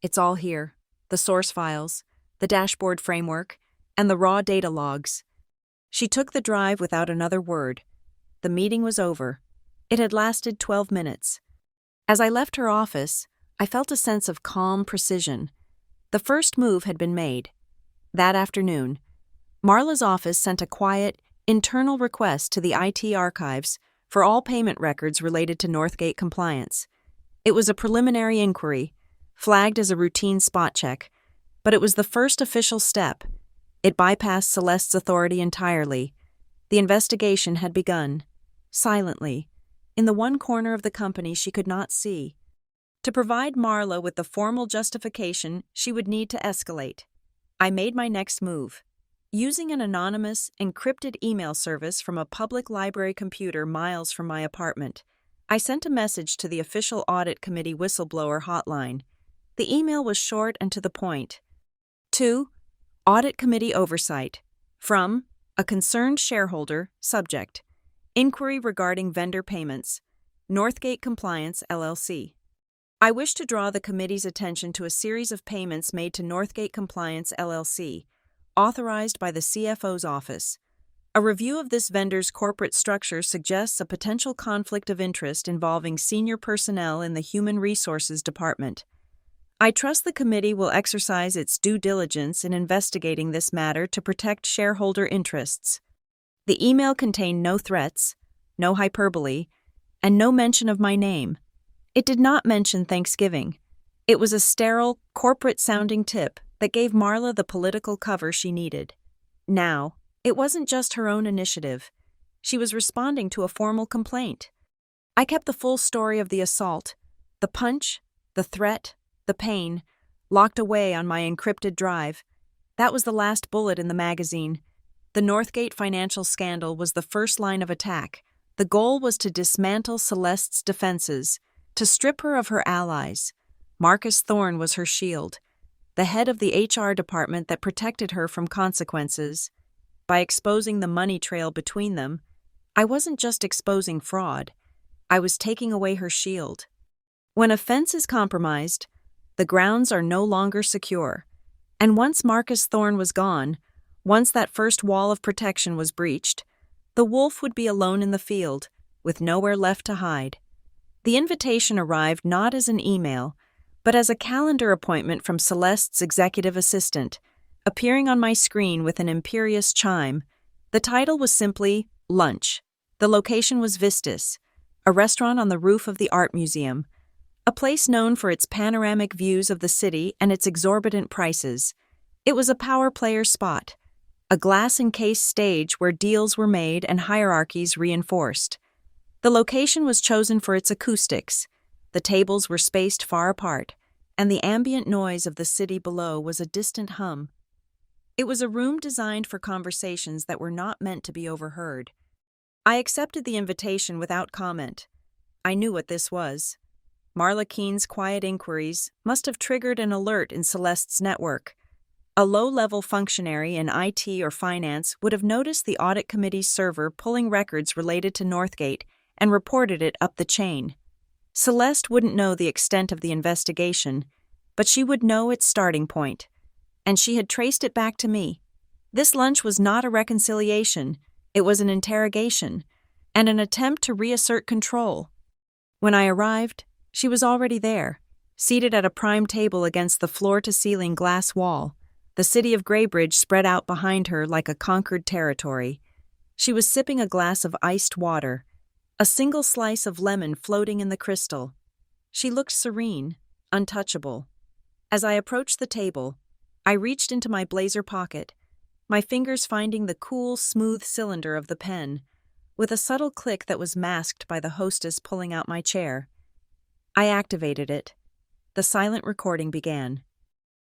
A: "It's all here, the source files, the dashboard framework, and the raw data logs." She took the drive without another word. The meeting was over. It had lasted 12 minutes. As I left her office, I felt a sense of calm precision. The first move had been made. That afternoon, Marla's office sent a quiet, internal request to the IT archives for all payment records related to Northgate compliance. It was a preliminary inquiry, flagged as a routine spot check, but it was the first official step. It bypassed Celeste's authority entirely. The investigation had begun, silently, in the one corner of the company she could not see. To provide Marla with the formal justification, she would need to escalate. I made my next move. Using an anonymous, encrypted email service from a public library computer miles from my apartment, I sent a message to the official audit committee whistleblower hotline. The email was short and to the point. To Audit Committee Oversight. From a concerned shareholder, subject. Inquiry regarding vendor payments. Northgate Compliance, LLC. I wish to draw the committee's attention to a series of payments made to Northgate Compliance, LLC, authorized by the CFO's office. A review of this vendor's corporate structure suggests a potential conflict of interest involving senior personnel in the Human Resources Department. I trust the committee will exercise its due diligence in investigating this matter to protect shareholder interests. The email contained no threats, no hyperbole, and no mention of my name. It did not mention Thanksgiving. It was a sterile, corporate-sounding tip that gave Marla the political cover she needed. Now, it wasn't just her own initiative. She was responding to a formal complaint. I kept the full story of the assault, the punch, the threat, the pain, locked away on my encrypted drive. That was the last bullet in the magazine. The Northgate financial scandal was the first line of attack. The goal was to dismantle Celeste's defenses, to strip her of her allies. Marcus Thorne was her shield, the head of the HR department that protected her from consequences. By exposing the money trail between them, I wasn't just exposing fraud. I was taking away her shield. When a fence is compromised, the grounds are no longer secure. And once Marcus Thorne was gone, once that first wall of protection was breached, the wolf would be alone in the field, with nowhere left to hide. The invitation arrived not as an email, but as a calendar appointment from Celeste's executive assistant, appearing on my screen with an imperious chime. The title was simply Lunch. The location was Vistas, a restaurant on the roof of the art museum, a place known for its panoramic views of the city and its exorbitant prices. It was a power player spot. a glass-encased stage where deals were made and hierarchies reinforced. The location was chosen for its acoustics. The tables were spaced far apart, and the ambient noise of the city below was a distant hum. It was a room designed for conversations that were not meant to be overheard. I accepted the invitation without comment. I knew what this was. Marla Keene's quiet inquiries must have triggered an alert in Celeste's network. A low-level functionary in IT or finance would have noticed the audit committee's server pulling records related to Northgate and reported it up the chain. Celeste wouldn't know the extent of the investigation, but she would know its starting point, and she had traced it back to me. This lunch was not a reconciliation, it was an interrogation, and an attempt to reassert control. When I arrived, she was already there, seated at a prime table against the floor-to-ceiling glass wall, the city of Greybridge spread out behind her like a conquered territory. She was sipping a glass of iced water, a single slice of lemon floating in the crystal. She looked serene, untouchable. As I approached the table, I reached into my blazer pocket, my fingers finding the cool, smooth cylinder of the pen, with a subtle click that was masked by the hostess pulling out my chair. I activated it. The silent recording began.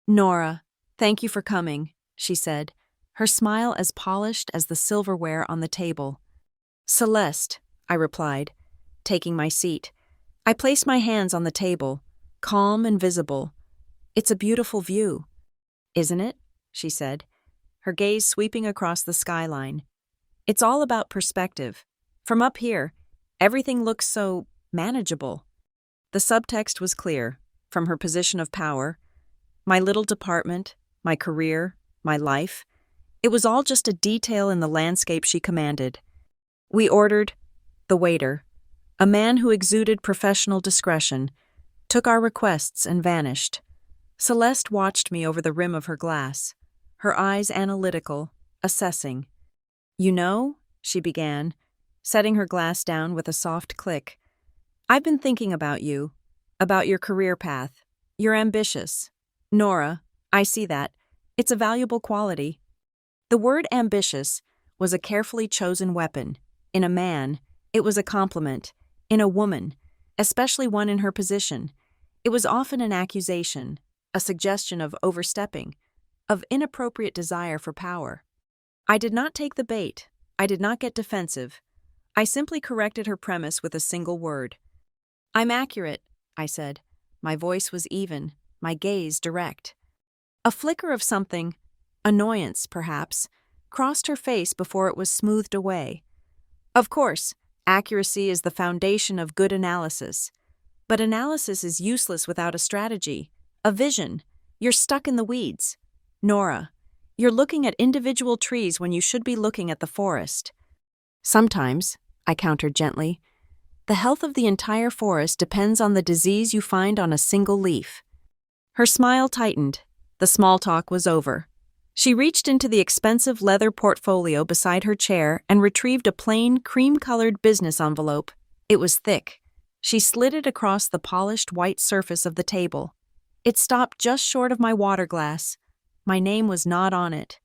A: "Nora, thank you for coming," she said, her smile as polished as the silverware on the table. "Celeste," I replied, taking my seat. I placed my hands on the table, calm and visible. "It's a beautiful view." "Isn't it?" she said, her gaze sweeping across the skyline. "It's all about perspective. From up here, everything looks so manageable." The subtext was clear, from her position of power. My little department, my career, my life, it was all just a detail in the landscape she commanded. We ordered. The waiter, a man who exuded professional discretion, took our requests and vanished. Celeste watched me over the rim of her glass, her eyes analytical, assessing. "You know," she began, setting her glass down with a soft click, "I've been thinking about you, about your career path. You're ambitious. Nora, I see that. It's a valuable quality." The word ambitious was a carefully chosen weapon. In a man, it was a compliment. In a woman, especially one in her position, it was often an accusation, a suggestion of overstepping, of inappropriate desire for power. I did not take the bait. I did not get defensive. I simply corrected her premise with a single word. "I'm accurate," I said. My voice was even, my gaze direct. A flicker of something, annoyance perhaps, crossed her face before it was smoothed away. "Of course, accuracy is the foundation of good analysis. But analysis is useless without a strategy, a vision. You're stuck in the weeds. Nora, you're looking at individual trees when you should be looking at the forest." "Sometimes," I countered gently, "the health of the entire forest depends on the disease you find on a single leaf." Her smile tightened. The small talk was over. She reached into the expensive leather portfolio beside her chair and retrieved a plain, cream-colored business envelope. It was thick. She slid it across the polished white surface of the table. It stopped just short of my water glass. My name was not on it.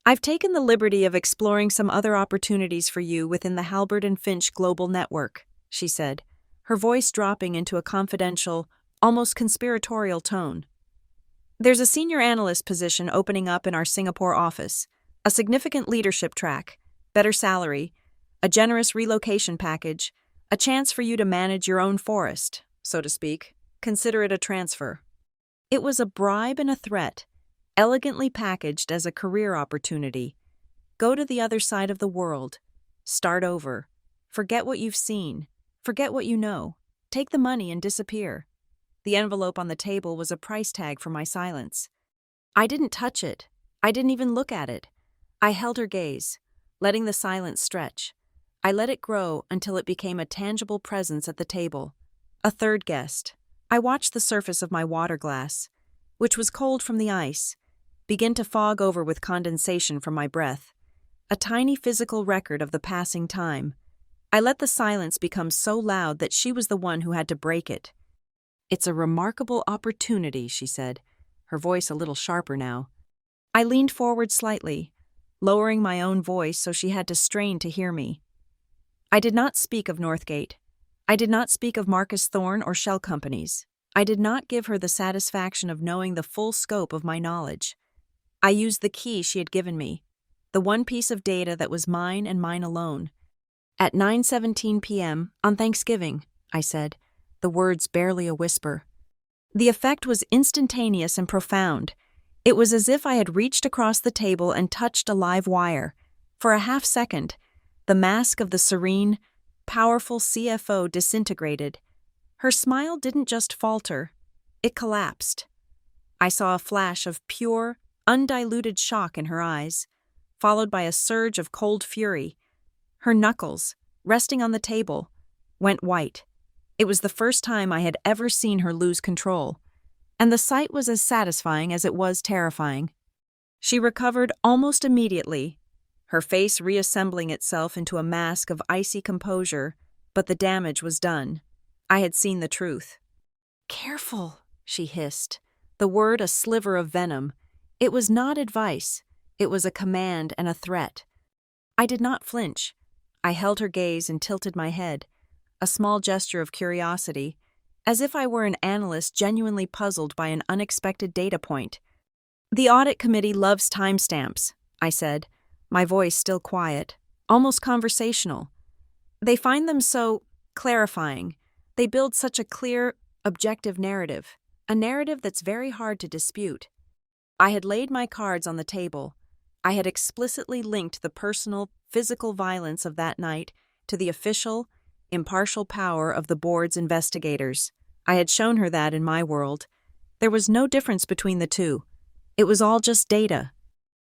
A: "I've taken the liberty of exploring some other opportunities for you within the Halbert and Finch Global Network," she said, her voice dropping into a confidential, almost conspiratorial tone. "There's a senior analyst position opening up in our Singapore office, a significant leadership track, better salary, a generous relocation package, a chance for you to manage your own forest, so to speak. Consider it a transfer." It was a bribe and a threat, elegantly packaged as a career opportunity. Go to the other side of the world. Start over. Forget what you've seen. Forget what you know. Take the money and disappear. The envelope on the table was a price tag for my silence. I didn't touch it. I didn't even look at it. I held her gaze, letting the silence stretch. I let it grow until it became a tangible presence at the table. A third guest. I watched the surface of my water glass, which was cold from the ice, begin to fog over with condensation from my breath. A tiny physical record of the passing time. I let the silence become so loud that she was the one who had to break it. "It's a remarkable opportunity," she said, her voice a little sharper now. I leaned forward slightly, lowering my own voice so she had to strain to hear me. I did not speak of Northgate. I did not speak of Marcus Thorne or shell companies. I did not give her the satisfaction of knowing the full scope of my knowledge. I used the key she had given me, the one piece of data that was mine and mine alone. At 9:17 p.m. on Thanksgiving, I said, the words barely a whisper. The effect was instantaneous and profound. It was as if I had reached across the table and touched a live wire. For a half second, the mask of the serene, powerful CFO disintegrated. Her smile didn't just falter, it collapsed. I saw a flash of pure, undiluted shock in her eyes, followed by a surge of cold fury. Her knuckles, resting on the table, went white. It was the first time I had ever seen her lose control, and the sight was as satisfying as it was terrifying. She recovered almost immediately, her face reassembling itself into a mask of icy composure, but the damage was done. I had seen the truth. "Careful," she hissed, the word a sliver of venom. It was not advice. It was a command and a threat. I did not flinch. I held her gaze and tilted my head, a small gesture of curiosity, as if I were an analyst genuinely puzzled by an unexpected data point. "The audit committee loves timestamps," I said, my voice still quiet, almost conversational. "They find them so clarifying. They build such a clear, objective narrative, a narrative that's very hard to dispute." I had laid my cards on the table. I had explicitly linked the personal, physical violence of that night to the official, impartial power of the board's investigators. I had shown her that in my world. There was no difference between the two. It was all just data.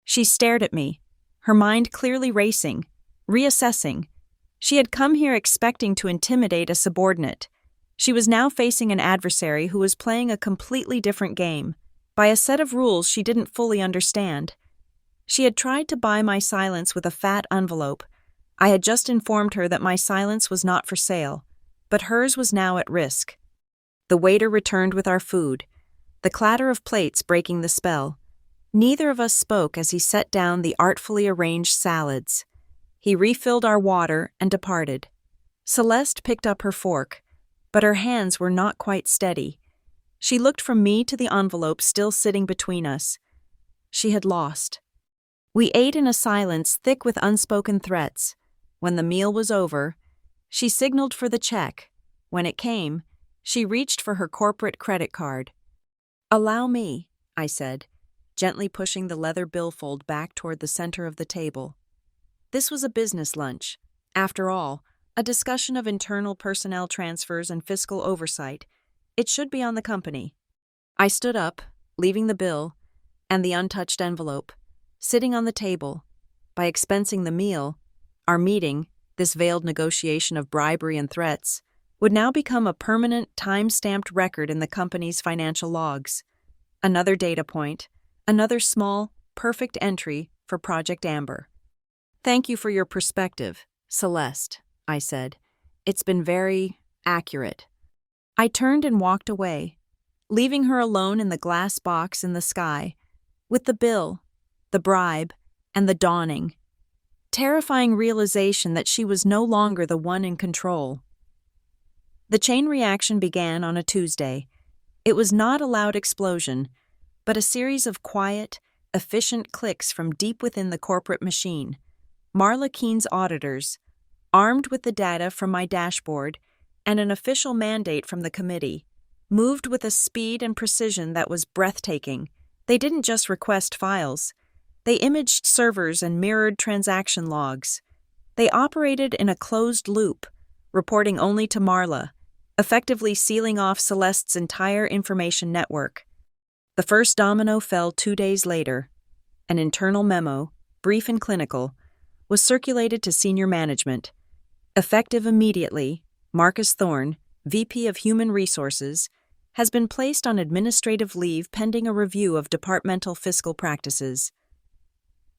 A: She stared at me, her mind clearly racing, reassessing. She had come here expecting to intimidate a subordinate. She was now facing an adversary who was playing a completely different game, by a set of rules she didn't fully understand. She had tried to buy my silence with a fat envelope. I had just informed her that my silence was not for sale, but hers was now at risk. The waiter returned with our food, the clatter of plates breaking the spell. Neither of us spoke as he set down the artfully arranged salads. He refilled our water and departed. Celeste picked up her fork, but her hands were not quite steady. She looked from me to the envelope still sitting between us. She had lost. We ate in a silence thick with unspoken threats. When the meal was over, she signaled for the check. When it came, she reached for her corporate credit card. "Allow me," I said, gently pushing the leather billfold back toward the center of the table. This was a business lunch. After all, a discussion of internal personnel transfers and fiscal oversight. It should be on the company. I stood up, leaving the bill and the untouched envelope sitting on the table. By expensing the meal, our meeting, this veiled negotiation of bribery and threats, would now become a permanent, time-stamped record in the company's financial logs. Another data point, another small, perfect entry for Project Amber. "Thank you for your perspective, Celeste," I said. "It's been very accurate." I turned and walked away, leaving her alone in the glass box in the sky, with the bill, the bribe, and the dawning, terrifying realization that she was no longer the one in control. The chain reaction began on a Tuesday. It was not a loud explosion, but a series of quiet, efficient clicks from deep within the corporate machine. Marla Keene's auditors, armed with the data from my dashboard and an official mandate from the committee, moved with a speed and precision that was breathtaking. They didn't just request files. They imaged servers and mirrored transaction logs. They operated in a closed loop, reporting only to Marla, effectively sealing off Celeste's entire information network. The first domino fell 2 days later. An internal memo, brief and clinical, was circulated to senior management. Effective immediately, Marcus Thorne, VP of Human Resources, has been placed on administrative leave pending a review of departmental fiscal practices.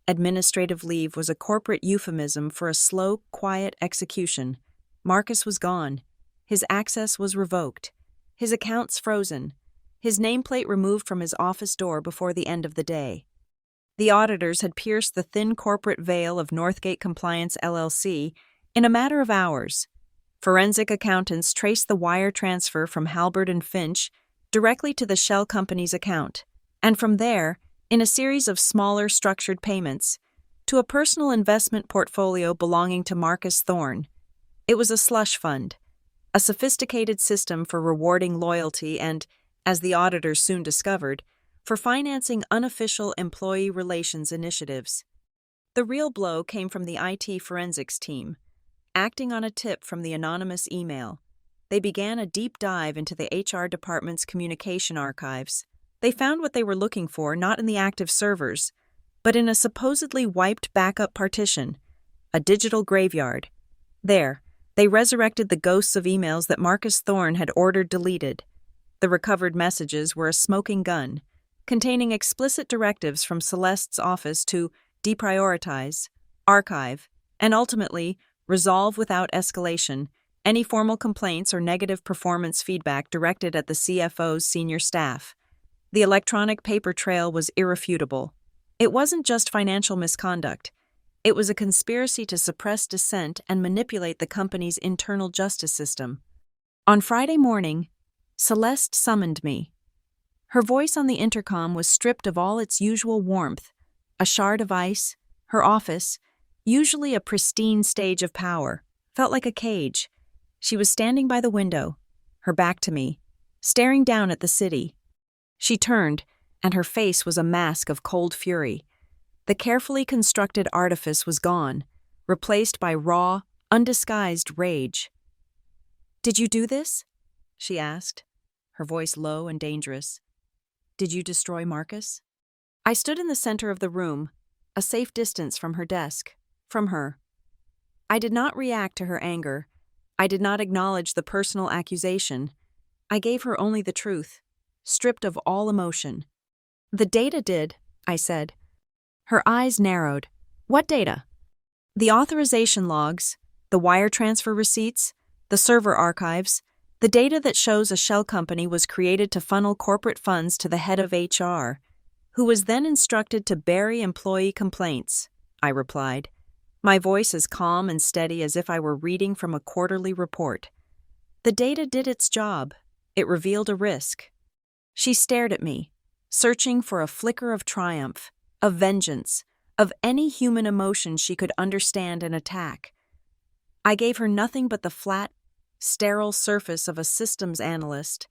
A: Administrative leave was a corporate euphemism for a slow, quiet execution. Marcus was gone. His access was revoked. His accounts frozen. His nameplate removed from his office door before the end of the day. The auditors had pierced the thin corporate veil of Northgate Compliance LLC in a matter of hours. Forensic accountants traced the wire transfer from Halbert and Finch directly to the shell company's account, and from there, in a series of smaller structured payments, to a personal investment portfolio belonging to Marcus Thorne. It was a slush fund, a sophisticated system for rewarding loyalty and, as the auditors soon discovered, for financing unofficial employee relations initiatives. The real blow came from the IT forensics team. Acting on a tip from the anonymous email, they began a deep dive into the HR department's communication archives. They found what they were looking for not in the active servers, but in a supposedly wiped backup partition, a digital graveyard. There, they resurrected the ghosts of emails that Marcus Thorne had ordered deleted. The recovered messages were a smoking gun, containing explicit directives from Celeste's office to deprioritize, archive, and ultimately resolve without escalation any formal complaints or negative performance feedback directed at the CFO's senior staff. The electronic paper trail was irrefutable. It wasn't just financial misconduct. It was a conspiracy to suppress dissent and manipulate the company's internal justice system. On Friday morning, Celeste summoned me. Her voice on the intercom was stripped of all its usual warmth. A shard of ice, her office, usually a pristine stage of power, felt like a cage. She was standing by the window, her back to me, staring down at the city. She turned, and her face was a mask of cold fury. The carefully constructed artifice was gone, replaced by raw, undisguised rage. "Did you do this?" she asked, her voice low and dangerous. "Did you destroy Marcus?" I stood in the center of the room, a safe distance from her desk, from her. I did not react to her anger. I did not acknowledge the personal accusation. I gave her only the truth, stripped of all emotion. "The data did," I said. Her eyes narrowed. "What data?" "The authorization logs, the wire transfer receipts, the server archives, the data that shows a shell company was created to funnel corporate funds to the head of HR, who was then instructed to bury employee complaints," I replied, my voice as calm and steady as if I were reading from a quarterly report. The data did its job. It revealed a risk. She stared at me, searching for a flicker of triumph, of vengeance, of any human emotion she could understand and attack. I gave her nothing but the flat, sterile surface of a systems analyst.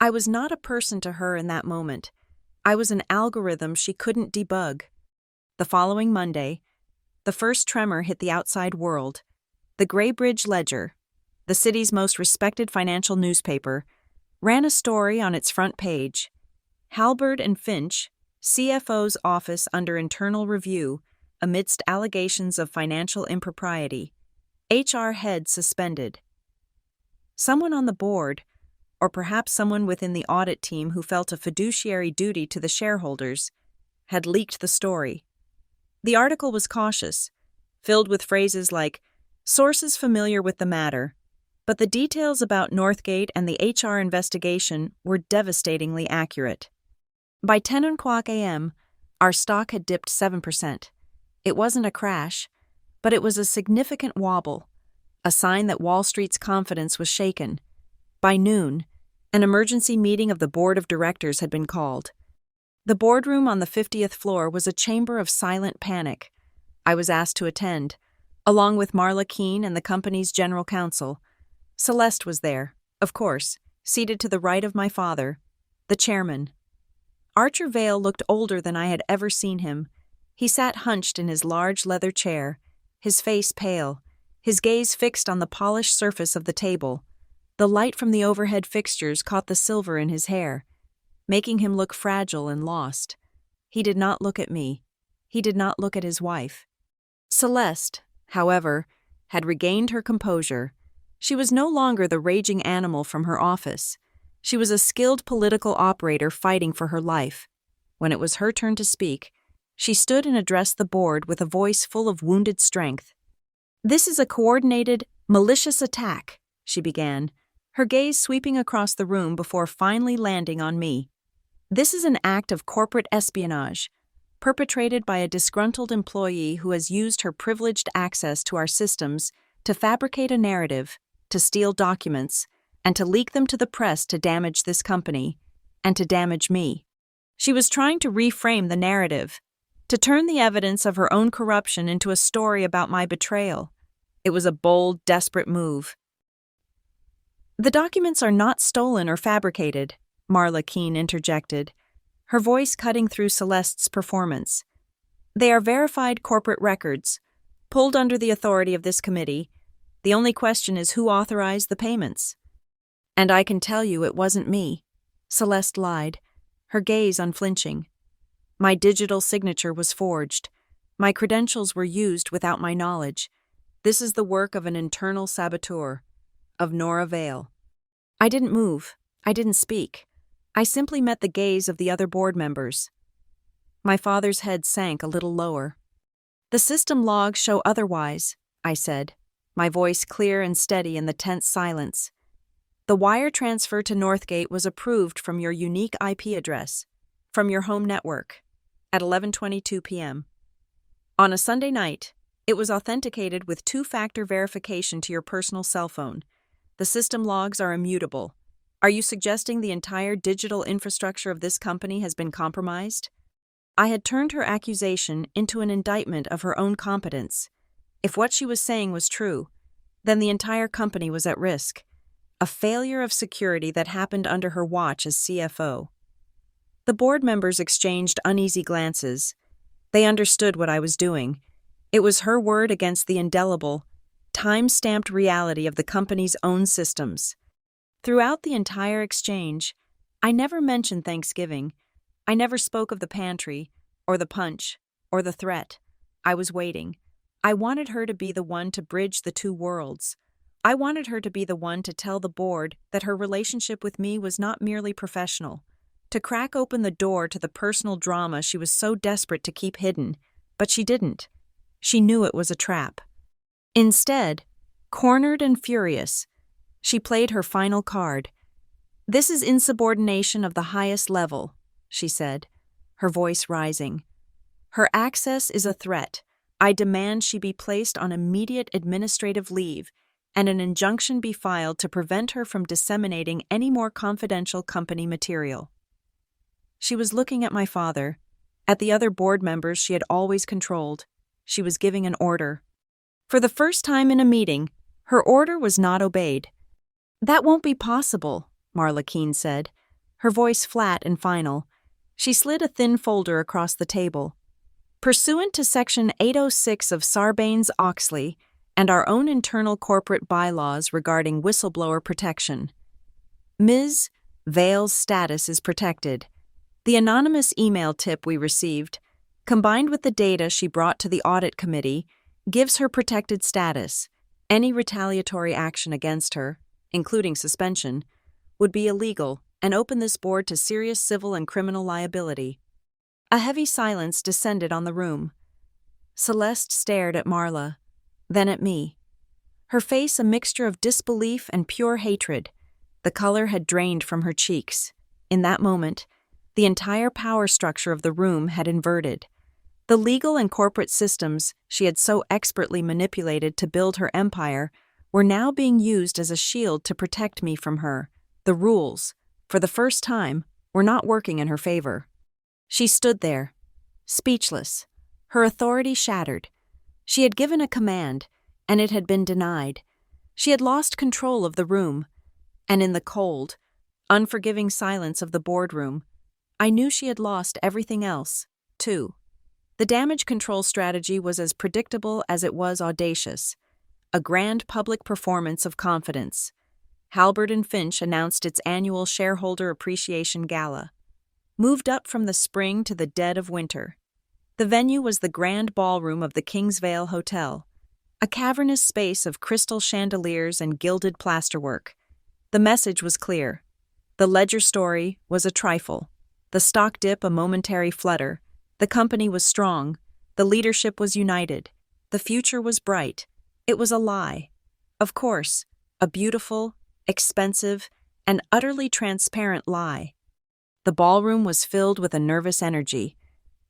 A: I was not a person to her in that moment. I was an algorithm she couldn't debug. The following Monday, the first tremor hit the outside world. The Graybridge Ledger, the city's most respected financial newspaper, ran a story on its front page. Halbert and Finch, CFO's office under internal review amidst allegations of financial impropriety. HR head suspended. Someone on the board, or perhaps someone within the audit team who felt a fiduciary duty to the shareholders, had leaked the story. The article was cautious, filled with phrases like, "sources familiar with the matter," but the details about Northgate and the HR investigation were devastatingly accurate. By 10:00 a.m., our stock had dipped 7%. It wasn't a crash, but it was a significant wobble, a sign that Wall Street's confidence was shaken. By noon, an emergency meeting of the board of directors had been called. The boardroom on the 50th floor was a chamber of silent panic. I was asked to attend, along with Marla Keene and the company's general counsel. Celeste was there, of course, seated to the right of my father, the chairman. Archer Vale looked older than I had ever seen him. He sat hunched in his large leather chair, his face pale, his gaze fixed on the polished surface of the table. The light from the overhead fixtures caught the silver in his hair, making him look fragile and lost. He did not look at me. He did not look at his wife. Celeste, however, had regained her composure. She was no longer the raging animal from her office. She was a skilled political operator fighting for her life. When it was her turn to speak, she stood and addressed the board with a voice full of wounded strength. "This is a coordinated, malicious attack," she began, her gaze sweeping across the room before finally landing on me. "This is an act of corporate espionage, perpetrated by a disgruntled employee who has used her privileged access to our systems to fabricate a narrative, to steal documents, and to leak them to the press to damage this company, and to damage me. She was trying to reframe the narrative, to turn the evidence of her own corruption into a story about my betrayal. It was a bold, desperate move. "The documents are not stolen or fabricated," Marla Keene interjected, her voice cutting through Celeste's performance. "They are verified corporate records, pulled under the authority of this committee. The only question is who authorized the payments." "And I can tell you it wasn't me," Celeste lied, her gaze unflinching. "My digital signature was forged. My credentials were used without my knowledge. This is the work of an internal saboteur, of Nora Vale." I didn't move. I didn't speak. I simply met the gaze of the other board members. My father's head sank a little lower. "The system logs show otherwise," I said, my voice clear and steady in the tense silence. "The wire transfer to Northgate was approved from your unique IP address, from your home network, at 11:22 p.m. On a Sunday night. It was authenticated with two-factor verification to your personal cell phone. The system logs are immutable. Are you suggesting the entire digital infrastructure of this company has been compromised?" I had turned her accusation into an indictment of her own competence. If what she was saying was true, then the entire company was at risk. A failure of security that happened under her watch as CFO. The board members exchanged uneasy glances. They understood what I was doing. It was her word against the indelible, time-stamped reality of the company's own systems. Throughout the entire exchange, I never mentioned Thanksgiving. I never spoke of the pantry, or the punch, or the threat. I was waiting. I wanted her to be the one to bridge the two worlds. I wanted her to be the one to tell the board that her relationship with me was not merely professional, to crack open the door to the personal drama she was so desperate to keep hidden, but she didn't. She knew it was a trap. Instead, cornered and furious, she played her final card. "This is insubordination of the highest level," she said, her voice rising. "Her access is a threat. I demand she be placed on immediate administrative leave and an injunction be filed to prevent her from disseminating any more confidential company material." She was looking at my father, at the other board members she had always controlled. She was giving an order. For the first time in a meeting, her order was not obeyed. "That won't be possible," Marla Keene said, her voice flat and final. She slid a thin folder across the table. "Pursuant to Section 806 of Sarbanes-Oxley and our own internal corporate bylaws regarding whistleblower protection, Ms. Vale's status is protected. The anonymous email tip we received, combined with the data she brought to the audit committee, gives her protected status. Any retaliatory action against her, including suspension, would be illegal and open this board to serious civil and criminal liability." A heavy silence descended on the room. Celeste stared at Marla, then at me. Her face a mixture of disbelief and pure hatred. The color had drained from her cheeks. In that moment, the entire power structure of the room had inverted. The legal and corporate systems she had so expertly manipulated to build her empire were now being used as a shield to protect me from her. The rules, for the first time, were not working in her favor. She stood there, speechless, her authority shattered. She had given a command, and it had been denied. She had lost control of the room, and in the cold, unforgiving silence of the boardroom, I knew she had lost everything else, too. The damage control strategy was as predictable as it was audacious. A grand public performance of confidence. Halbert and Finch announced its annual shareholder appreciation gala. Moved up from the spring to the dead of winter. The venue was the grand ballroom of the Kingsvale Hotel, a cavernous space of crystal chandeliers and gilded plasterwork. The message was clear. The ledger story was a trifle. The stock dip a momentary flutter. The company was strong. The leadership was united. The future was bright. It was a lie. Of course, a beautiful, expensive, and utterly transparent lie. The ballroom was filled with a nervous energy.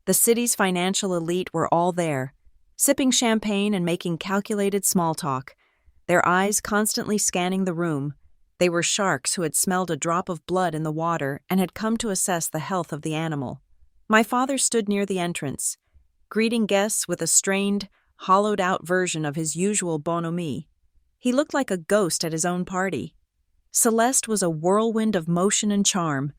A: The city's financial elite were all there, sipping champagne and making calculated small talk, their eyes constantly scanning the room. They were sharks who had smelled a drop of blood in the water and had come to assess the health of the animal. My father stood near the entrance, greeting guests with a strained, hollowed-out version of his usual bonhomie. He looked like a ghost at his own party. Celeste was a whirlwind of motion and charm,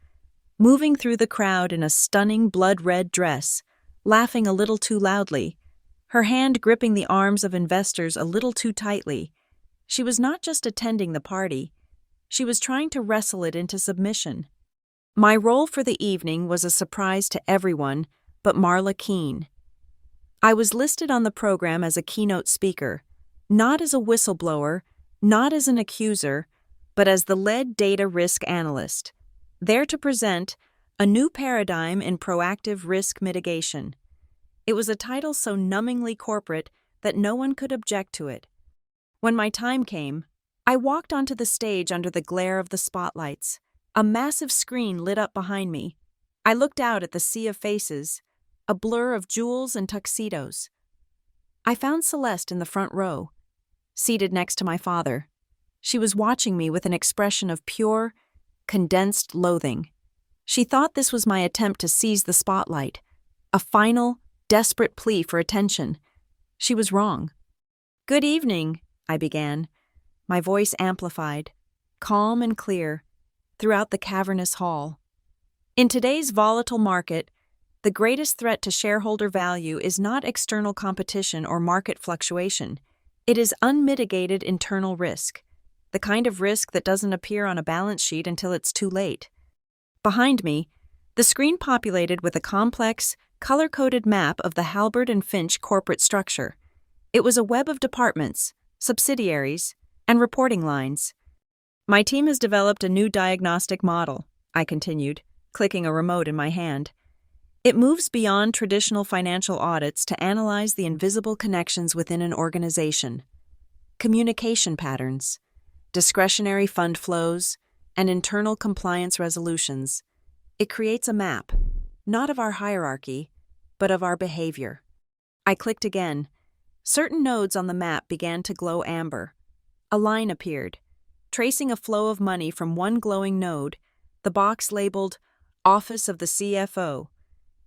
A: moving through the crowd in a stunning blood-red dress, laughing a little too loudly, her hand gripping the arms of investors a little too tightly. She was not just attending the party, she was trying to wrestle it into submission. My role for the evening was a surprise to everyone but Marla Keene. I was listed on the program as a keynote speaker, not as a whistleblower, not as an accuser, but as the lead data risk analyst, there to present a new paradigm in proactive risk mitigation. It was a title so numbingly corporate that no one could object to it. When my time came, I walked onto the stage under the glare of the spotlights. A massive screen lit up behind me. I looked out at the sea of faces, a blur of jewels and tuxedos. I found Celeste in the front row, seated next to my father. She was watching me with an expression of pure, condensed loathing. She thought this was my attempt to seize the spotlight, a final, desperate plea for attention. She was wrong. "Good evening," I began, my voice amplified, calm and clear, throughout the cavernous hall. In today's volatile market, the greatest threat to shareholder value is not external competition or market fluctuation. It is unmitigated internal risk, the kind of risk that doesn't appear on a balance sheet until it's too late. Behind me, the screen populated with a complex, color-coded map of the Halbert and Finch corporate structure. It was a web of departments, subsidiaries, and reporting lines. "My team has developed a new diagnostic model," I continued, clicking a remote in my hand. "It moves beyond traditional financial audits to analyze the invisible connections within an organization. Communication patterns, discretionary fund flows, and internal compliance resolutions. It creates a map, not of our hierarchy, but of our behavior." I clicked again. Certain nodes on the map began to glow amber. A line appeared, tracing a flow of money from one glowing node, the box labeled Office of the CFO,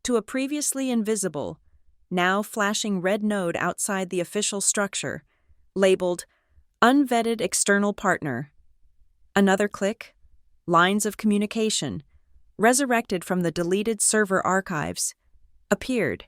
A: to a previously invisible, now flashing red node outside the official structure, labeled Unvetted External Partner. Another click, lines of communication, resurrected from the deleted server archives, appeared,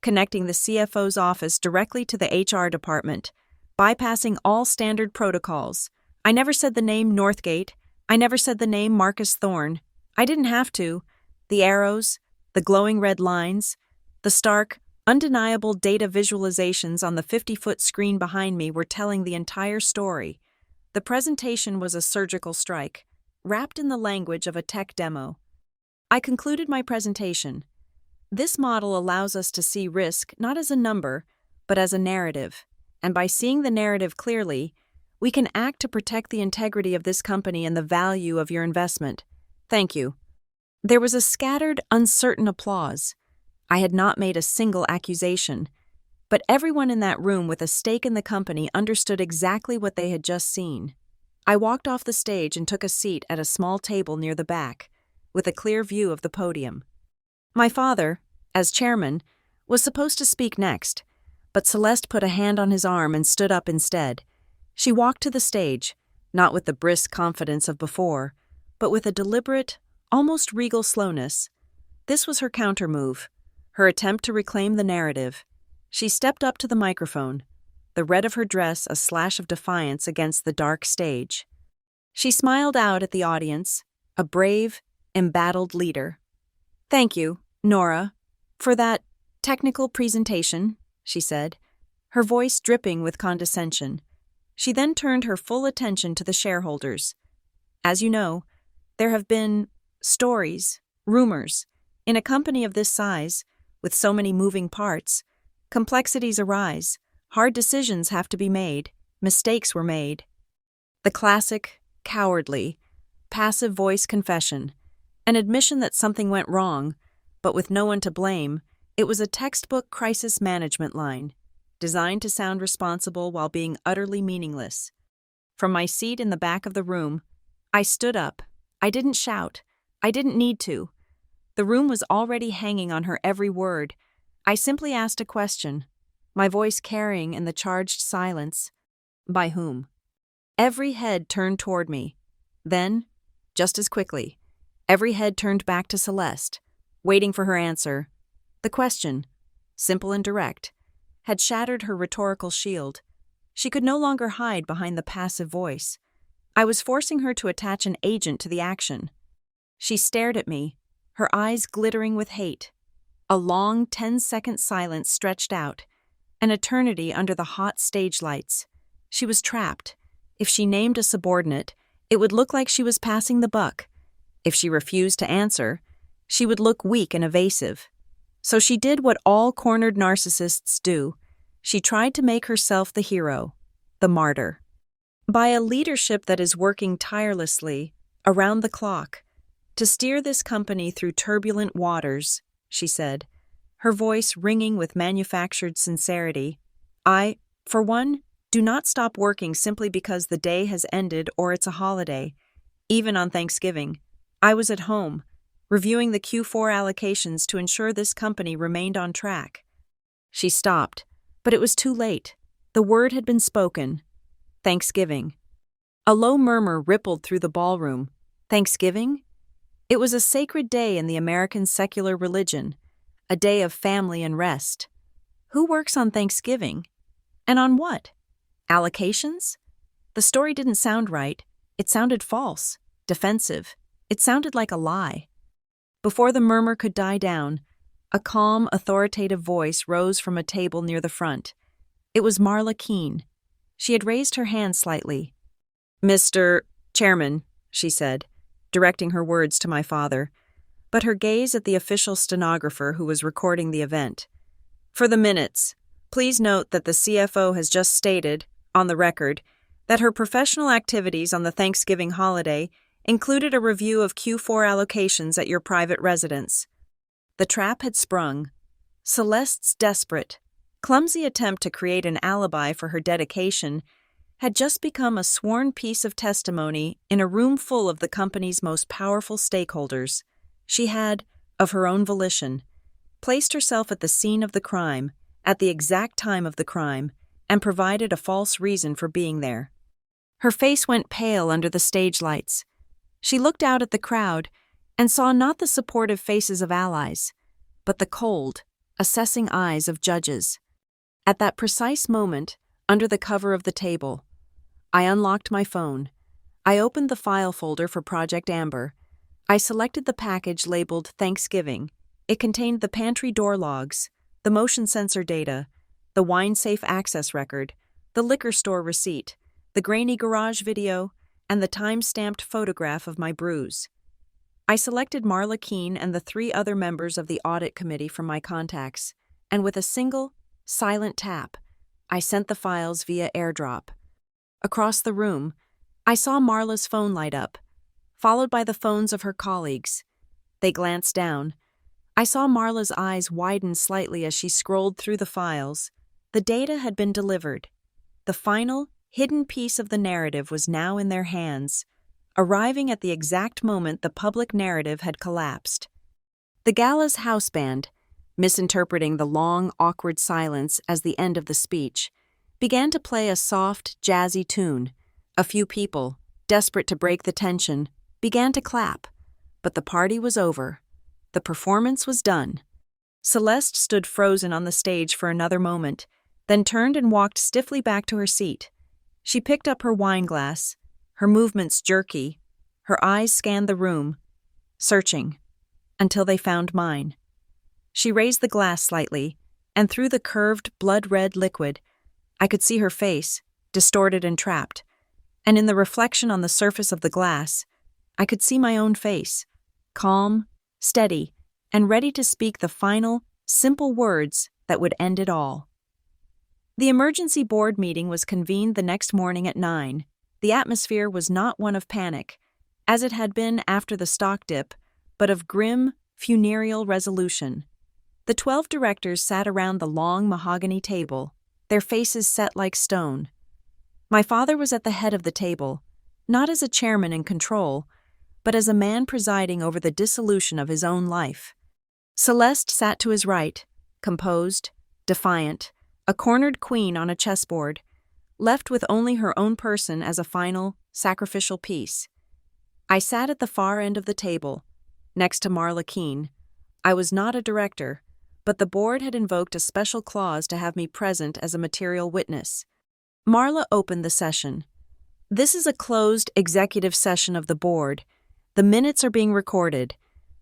A: connecting the CFO's office directly to the HR department, bypassing all standard protocols. I never said the name Northgate. I never said the name Marcus Thorne. I didn't have to. The arrows, the glowing red lines, the stark, undeniable data visualizations on the 50-foot screen behind me were telling the entire story. The presentation was a surgical strike, wrapped in the language of a tech demo. I concluded my presentation. This model allows us to see risk not as a number, but as a narrative. And by seeing the narrative clearly, we can act to protect the integrity of this company and the value of your investment. Thank you. There was a scattered, uncertain applause. I had not made a single accusation, but everyone in that room with a stake in the company understood exactly what they had just seen. I walked off the stage and took a seat at a small table near the back, with a clear view of the podium. My father, as chairman, was supposed to speak next, but Celeste put a hand on his arm and stood up instead. She walked to the stage, not with the brisk confidence of before, but with a deliberate, almost regal slowness. This was her counter-move, her attempt to reclaim the narrative. She stepped up to the microphone, the red of her dress a slash of defiance against the dark stage. She smiled out at the audience, a brave, embattled leader. "Thank you, Nora, for that technical presentation," she said, her voice dripping with condescension. She then turned her full attention to the shareholders. "As you know, there have been stories, rumors. In a company of this size, with so many moving parts, complexities arise, hard decisions have to be made, mistakes were made." The classic, cowardly, passive voice confession, an admission that something went wrong, but with no one to blame, It was a textbook crisis management line, designed to sound responsible while being utterly meaningless. From my seat in the back of the room, I stood up. I didn't shout. I didn't need to. The room was already hanging on her every word. I simply asked a question, my voice carrying in the charged silence. By whom? Every head turned toward me. Then, just as quickly, every head turned back to Celeste, waiting for her answer. The question, simple and direct, had shattered her rhetorical shield. She could no longer hide behind the passive voice. I was forcing her to attach an agent to the action. She stared at me, her eyes glittering with hate. A long 10-second silence stretched out, an eternity under the hot stage lights. She was trapped. If she named a subordinate, it would look like she was passing the buck. If she refused to answer, she would look weak and evasive. So she did what all cornered narcissists do. She tried to make herself the hero, the martyr. By a leadership that is working tirelessly, around the clock, to steer this company through turbulent waters, she said, her voice ringing with manufactured sincerity. I, for one, do not stop working simply because the day has ended or it's a holiday. Even on Thanksgiving, I was at home, reviewing the Q4 allocations to ensure this company remained on track. She stopped, but it was too late. The word had been spoken. Thanksgiving. A low murmur rippled through the ballroom. Thanksgiving? It was a sacred day in the American secular religion, a day of family and rest. Who works on Thanksgiving? And on what? Allocations? The story didn't sound right. It sounded false, defensive. It sounded like a lie. Before the murmur could die down, a calm, authoritative voice rose from a table near the front. It was Marla Keene. She had raised her hand slightly. "Mr. Chairman," she said, directing her words to my father, but her gaze at the official stenographer who was recording the event. "For the minutes, please note that the CFO has just stated, on the record, that her professional activities on the Thanksgiving holiday included a review of Q4 allocations at your private residence." The trap had sprung. Celeste's desperate, clumsy attempt to create an alibi for her dedication had just become a sworn piece of testimony in a room full of the company's most powerful stakeholders. She had, of her own volition, placed herself at the scene of the crime, at the exact time of the crime, and provided a false reason for being there. Her face went pale under the stage lights. She looked out at the crowd and saw not the supportive faces of allies, but the cold, assessing eyes of judges. At that precise moment, under the cover of the table, I unlocked my phone. I opened the file folder for Project Amber. I selected the package labeled Thanksgiving. It contained the pantry door logs, the motion sensor data, the wine safe access record, the liquor store receipt, the grainy garage video, and the time-stamped photograph of my bruise. I selected Marla Keene and the 3 other members of the audit committee from my contacts, and with a single, silent tap, I sent the files via airdrop. Across the room, I saw Marla's phone light up, followed by the phones of her colleagues. They glanced down. I saw Marla's eyes widen slightly as she scrolled through the files. The data had been delivered. The final, hidden piece of the narrative was now in their hands, arriving at the exact moment the public narrative had collapsed. The gala's house band, misinterpreting the long, awkward silence as the end of the speech, began to play a soft, jazzy tune. A few people, desperate to break the tension, began to clap. But the party was over. The performance was done. Celeste stood frozen on the stage for another moment, then turned and walked stiffly back to her seat. She picked up her wine glass, her movements jerky. Her eyes scanned the room, searching, until they found mine. She raised the glass slightly, and through the curved, blood-red liquid, I could see her face, distorted and trapped, and in the reflection on the surface of the glass, I could see my own face, calm, steady, and ready to speak the final, simple words that would end it all. The emergency board meeting was convened the next morning at 9. The atmosphere was not one of panic, as it had been after the stock dip, but of grim, funereal resolution. The 12 directors sat around the long mahogany table, their faces set like stone. My father was at the head of the table, not as a chairman in control, but as a man presiding over the dissolution of his own life. Celeste sat to his right, composed, defiant, a cornered queen on a chessboard, left with only her own person as a final, sacrificial piece. I sat at the far end of the table, next to Marla Keene. I was not a director, but the board had invoked a special clause to have me present as a material witness. Marla opened the session. This is a closed executive session of the board. The minutes are being recorded.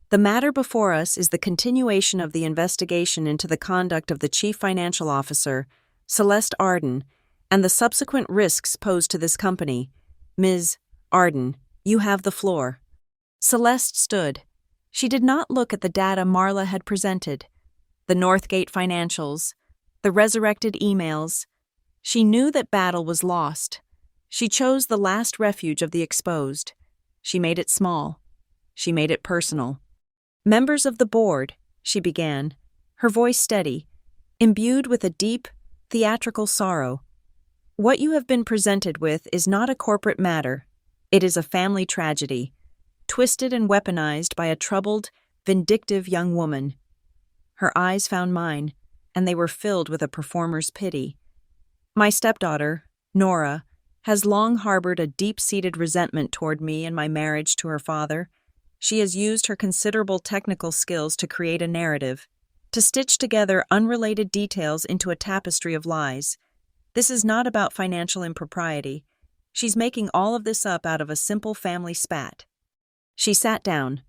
A: The matter before us is the continuation of the investigation into the conduct of the Chief Financial Officer, Celeste Arden, and the subsequent risks posed to this company. Ms. Arden, you have the floor. Celeste stood. She did not look at the data Marla had presented. The Northgate financials, the resurrected emails. She knew that battle was lost. She chose the last refuge of the exposed. She made it small. She made it personal. Members of the board, she began, her voice steady, imbued with a deep, theatrical sorrow. What you have been presented with is not a corporate matter. It is a family tragedy, twisted and weaponized by a troubled, vindictive young woman. Her eyes found mine, and they were filled with a performer's pity. My stepdaughter, Nora, has long harbored a deep-seated resentment toward me and my marriage to her father. She has used her considerable technical skills to create a narrative, to stitch together unrelated details into a tapestry of lies. This is not about financial impropriety. She's making all of this up out of a simple family spat. She sat down.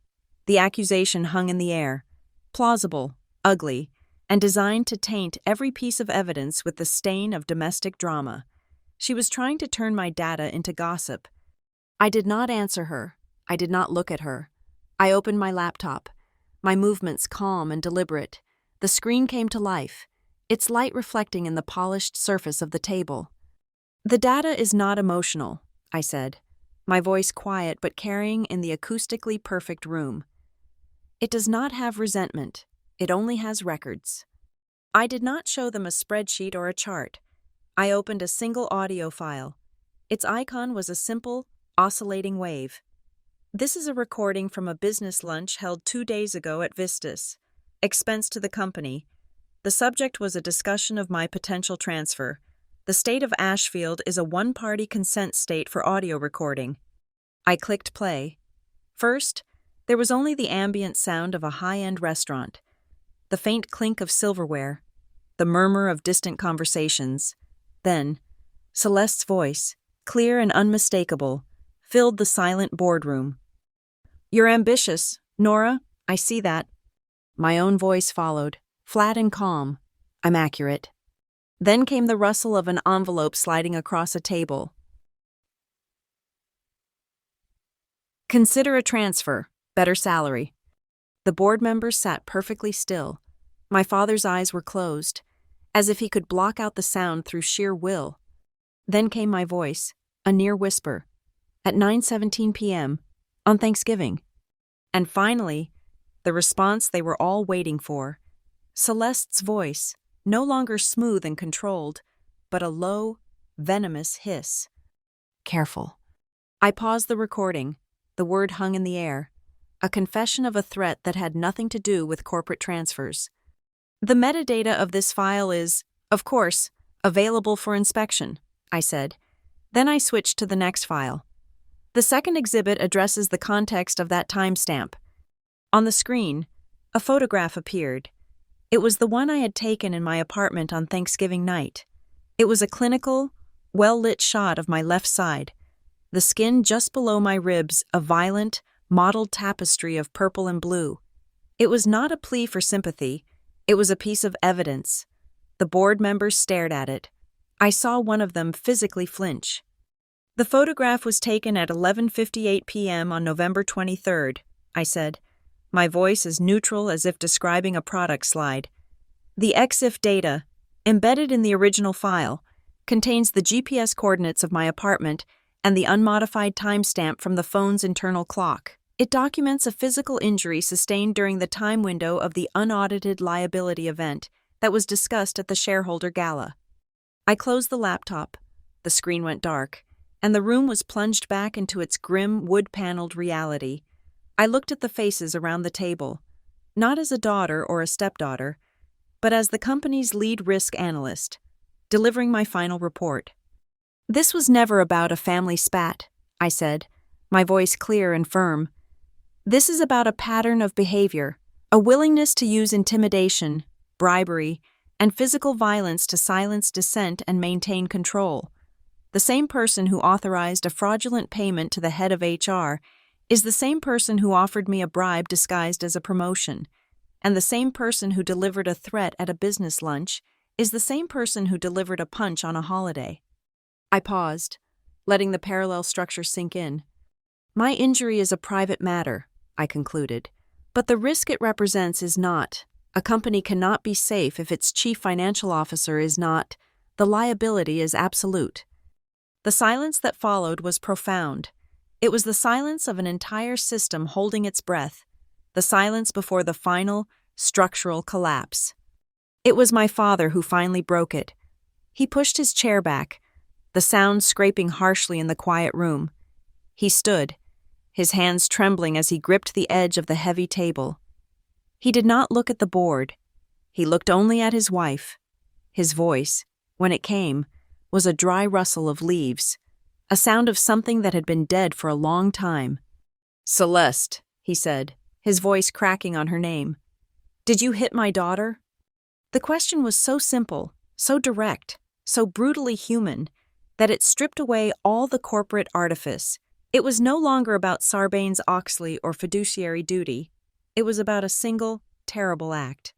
A: The accusation hung in the air, plausible, ugly, and designed to taint every piece of evidence with the stain of domestic drama. She was trying to turn my data into gossip. I did not answer her. I did not look at her. I opened my laptop, my movements calm and deliberate. The screen came to life, its light reflecting in the polished surface of the table. The data is not emotional, I said, my voice quiet but carrying in the acoustically perfect room. It does not have resentment. It only has records. I did not show them a spreadsheet or a chart. I opened a single audio file. Its icon was a simple, oscillating wave. This is a recording from a business lunch held 2 days ago at Vistas. Expense to the company. The subject was a discussion of my potential transfer. The state of Ashfield is a one-party consent state for audio recording. I clicked play. First, there was only the ambient sound of a high-end restaurant, the faint clink of silverware, the murmur of distant conversations. Then, Celeste's voice, clear and unmistakable, filled the silent boardroom. You're ambitious, Nora. I see that. My own voice followed, flat and calm. I'm accurate. Then came the rustle of an envelope sliding across a table. Consider a transfer, better salary. The board members sat perfectly still. My father's eyes were closed, as if he could block out the sound through sheer will. Then came my voice, a near whisper, at 9:17 p.m., on Thanksgiving. And finally, the response they were all waiting for. Celeste's voice, no longer smooth and controlled, but a low, venomous hiss. Careful. I paused the recording. The word hung in the air, a confession of a threat that had nothing to do with corporate transfers. The metadata of this file is, of course, available for inspection, I said. Then I switched to the next file. The second exhibit addresses the context of that timestamp. On the screen, a photograph appeared. It was the one I had taken in my apartment on Thanksgiving night. It was a clinical, well-lit shot of my left side, the skin just below my ribs a violent, mottled tapestry of purple and blue. It was not a plea for sympathy. It was a piece of evidence. The board members stared at it. I saw one of them physically flinch. The photograph was taken at 11:58 p.m. on November 23rd, I said, my voice as neutral as if describing a product slide. The EXIF data, embedded in the original file, contains the GPS coordinates of my apartment and the unmodified timestamp from the phone's internal clock. It documents a physical injury sustained during the time window of the unaudited liability event that was discussed at the shareholder gala. I closed the laptop. The screen went dark, and the room was plunged back into its grim, wood-paneled reality. I looked at the faces around the table, not as a daughter or a stepdaughter, but as the company's lead risk analyst, delivering my final report. "This was never about a family spat," I said, my voice clear and firm. "This is about a pattern of behavior, a willingness to use intimidation, bribery, and physical violence to silence dissent and maintain control. The same person who authorized a fraudulent payment to the head of HR is the same person who offered me a bribe disguised as a promotion, and the same person who delivered a threat at a business lunch is the same person who delivered a punch on a holiday." I paused, letting the parallel structure sink in. "My injury is a private matter," I concluded, "but the risk it represents is not. A company cannot be safe if its chief financial officer is not. The liability is absolute." The silence that followed was profound. It was the silence of an entire system holding its breath, the silence before the final, structural collapse. It was my father who finally broke it. He pushed his chair back, the sound scraping harshly in the quiet room. He stood, his hands trembling as he gripped the edge of the heavy table. He did not look at the board. He looked only at his wife. His voice, when it came, was a dry rustle of leaves, a sound of something that had been dead for a long time. "Celeste," he said, his voice cracking on her name. "Did you hit my daughter?" The question was so simple, so direct, so brutally human, that it stripped away all the corporate artifice. It was no longer about Sarbanes-Oxley or fiduciary duty. It was about a single, terrible act.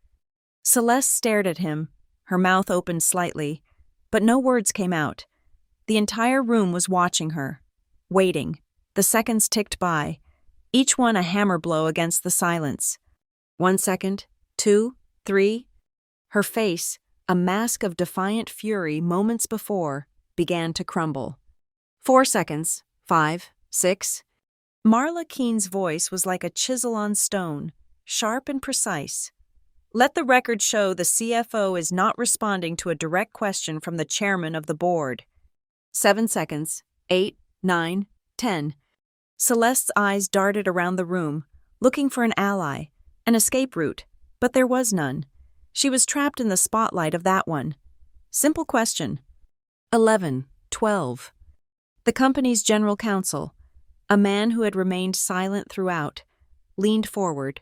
A: Celeste stared at him, her mouth opened slightly, but no words came out. The entire room was watching her, waiting. The seconds ticked by, each one a hammer blow against the silence. 1 second, 2, 3. Her face, a mask of defiant fury moments before, began to crumble. 4 seconds, 5, 6. Marla Keene's voice was like a chisel on stone, sharp and precise. "Let the record show the CFO is not responding to a direct question from the chairman of the board." 7 seconds, 8, 9, 10. Celeste's eyes darted around the room, looking for an ally, an escape route, but there was none. She was trapped in the spotlight of that one. Simple question. 11, 12. The company's general counsel, a man who had remained silent throughout, leaned forward.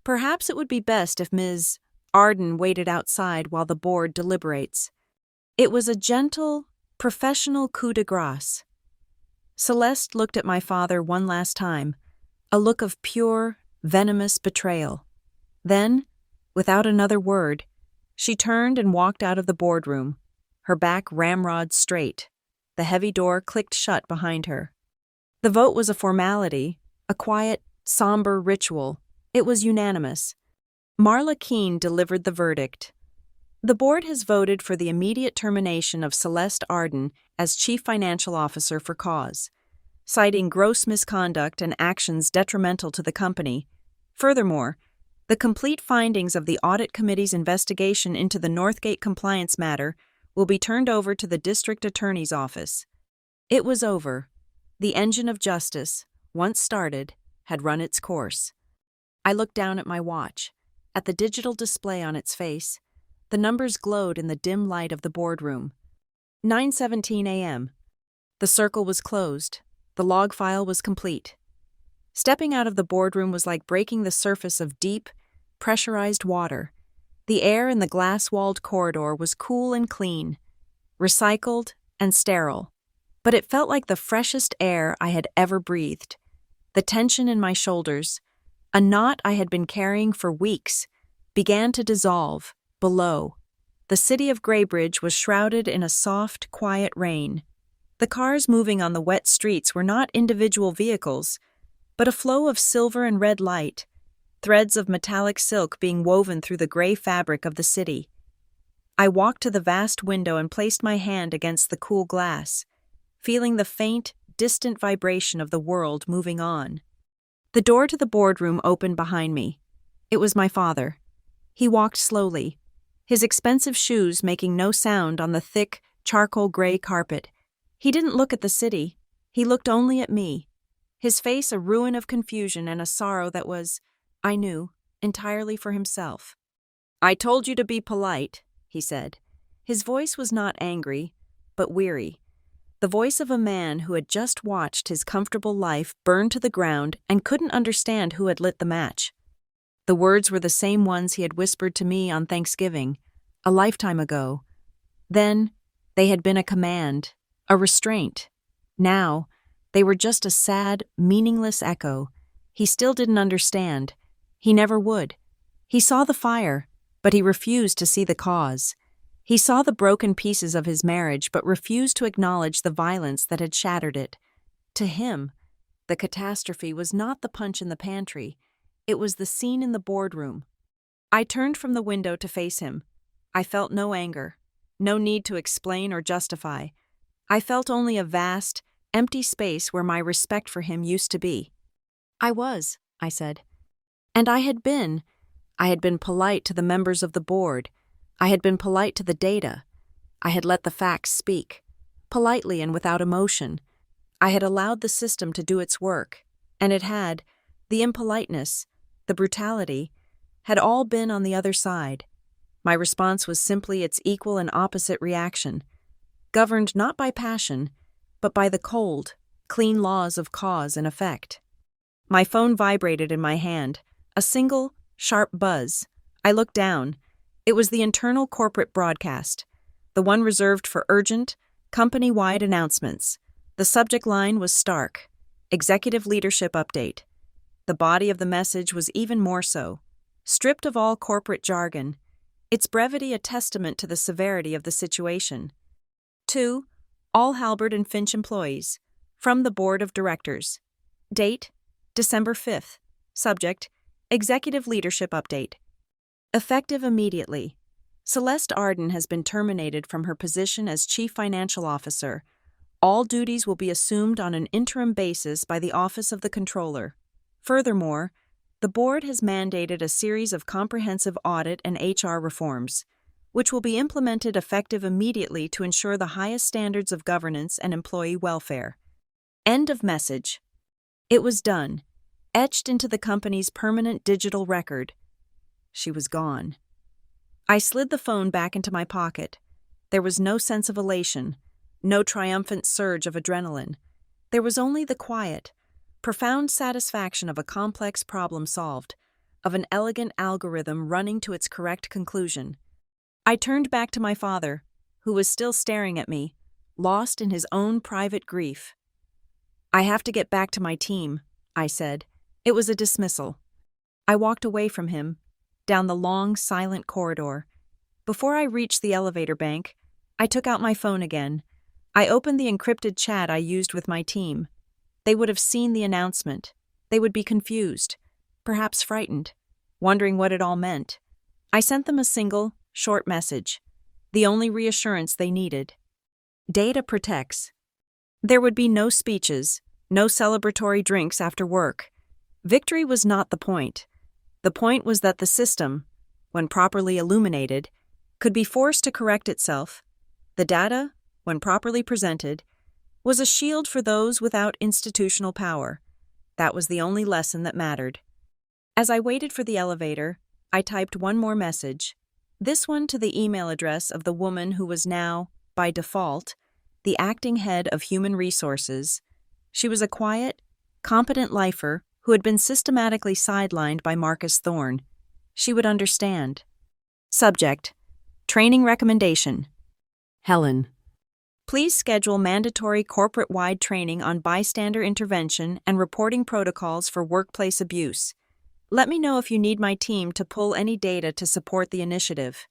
A: "Perhaps it would be best if Ms. Arden waited outside while the board deliberates." It was a gentle, professional coup de grace. Celeste looked at my father one last time, a look of pure, venomous betrayal. Then, without another word, she turned and walked out of the boardroom, her back ramrod straight. The heavy door clicked shut behind her. The vote was a formality, a quiet, somber ritual. It was unanimous. Marla Keene delivered the verdict. "The board has voted for the immediate termination of Celeste Arden as Chief Financial Officer for cause, citing gross misconduct and actions detrimental to the company. Furthermore, the complete findings of the Audit Committee's investigation into the Northgate compliance matter will be turned over to the District Attorney's Office." It was over. The engine of justice, once started, had run its course. I looked down at my watch, at the digital display on its face. The numbers glowed in the dim light of the boardroom. 9:17 a.m. The circle was closed. The log file was complete. Stepping out of the boardroom was like breaking the surface of deep, pressurized water. The air in the glass-walled corridor was cool and clean, recycled and sterile, but it felt like the freshest air I had ever breathed. The tension in my shoulders, a knot I had been carrying for weeks, began to dissolve. Below, the city of Graybridge was shrouded in a soft, quiet rain. The cars moving on the wet streets were not individual vehicles, but a flow of silver and red light, threads of metallic silk being woven through the gray fabric of the city. I walked to the vast window and placed my hand against the cool glass, feeling the faint, distant vibration of the world moving on. The door to the boardroom opened behind me. It was my father. He walked slowly, his expensive shoes making no sound on the thick, charcoal gray carpet. He didn't look at the city. He looked only at me, his face a ruin of confusion and a sorrow that was, I knew, entirely for himself. "I told you to be polite," he said. His voice was not angry, but weary. The voice of a man who had just watched his comfortable life burn to the ground and couldn't understand who had lit the match. The words were the same ones he had whispered to me on Thanksgiving, a lifetime ago. Then, they had been a command, a restraint. Now, they were just a sad, meaningless echo. He still didn't understand. He never would. He saw the fire, but he refused to see the cause. He saw the broken pieces of his marriage, but refused to acknowledge the violence that had shattered it. To him, the catastrophe was not the punch in the pantry. It was the scene in the boardroom. I turned from the window to face him. I felt no anger, no need to explain or justify. I felt only a vast, empty space where my respect for him used to be. I said. And I had been polite to the members of the board. I had been polite to the data. I had let the facts speak, politely and without emotion. I had allowed the system to do its work, and it had, the impoliteness, the brutality, had all been on the other side. My response was simply its equal and opposite reaction, governed not by passion, but by the cold, clean laws of cause and effect. My phone vibrated in my hand, a single, sharp buzz. I looked down. It was the internal corporate broadcast, the one reserved for urgent, company-wide announcements. The subject line was stark: Executive Leadership Update. The body of the message was even more so, stripped of all corporate jargon, its brevity a testament to the severity of the situation. To all Halberd and Finch employees, from the Board of Directors. Date, December 5th. Subject, Executive Leadership Update. Effective immediately. Celeste Arden has been terminated from her position as Chief Financial Officer. All duties will be assumed on an interim basis by the Office of the Controller. Furthermore, the Board has mandated a series of comprehensive audit and HR reforms, which will be implemented effective immediately to ensure the highest standards of governance and employee welfare. End of message. It was done, etched into the company's permanent digital record. She was gone. I slid the phone back into my pocket. There was no sense of elation, no triumphant surge of adrenaline. There was only the quiet, profound satisfaction of a complex problem solved, of an elegant algorithm running to its correct conclusion. I turned back to my father, who was still staring at me, lost in his own private grief. "I have to get back to my team," I said. It was a dismissal. I walked away from him, down the long, silent corridor. Before I reached the elevator bank, I took out my phone again. I opened the encrypted chat I used with my team. They would have seen the announcement. They would be confused, perhaps frightened, wondering what it all meant. I sent them a single, short message, the only reassurance they needed. Data protects. There would be no speeches, no celebratory drinks after work. Victory was not the point. The point was that the system, when properly illuminated, could be forced to correct itself. The data, when properly presented, was a shield for those without institutional power. That was the only lesson that mattered. As I waited for the elevator, I typed one more message, this one to the email address of the woman who was now, by default, the acting head of human resources. She was a quiet, competent lifer who had been systematically sidelined by Marcus Thorne. She would understand. Subject: Training Recommendation. Helen. Please schedule mandatory corporate-wide training on bystander intervention and reporting protocols for workplace abuse. Let me know if you need my team to pull any data to support the initiative.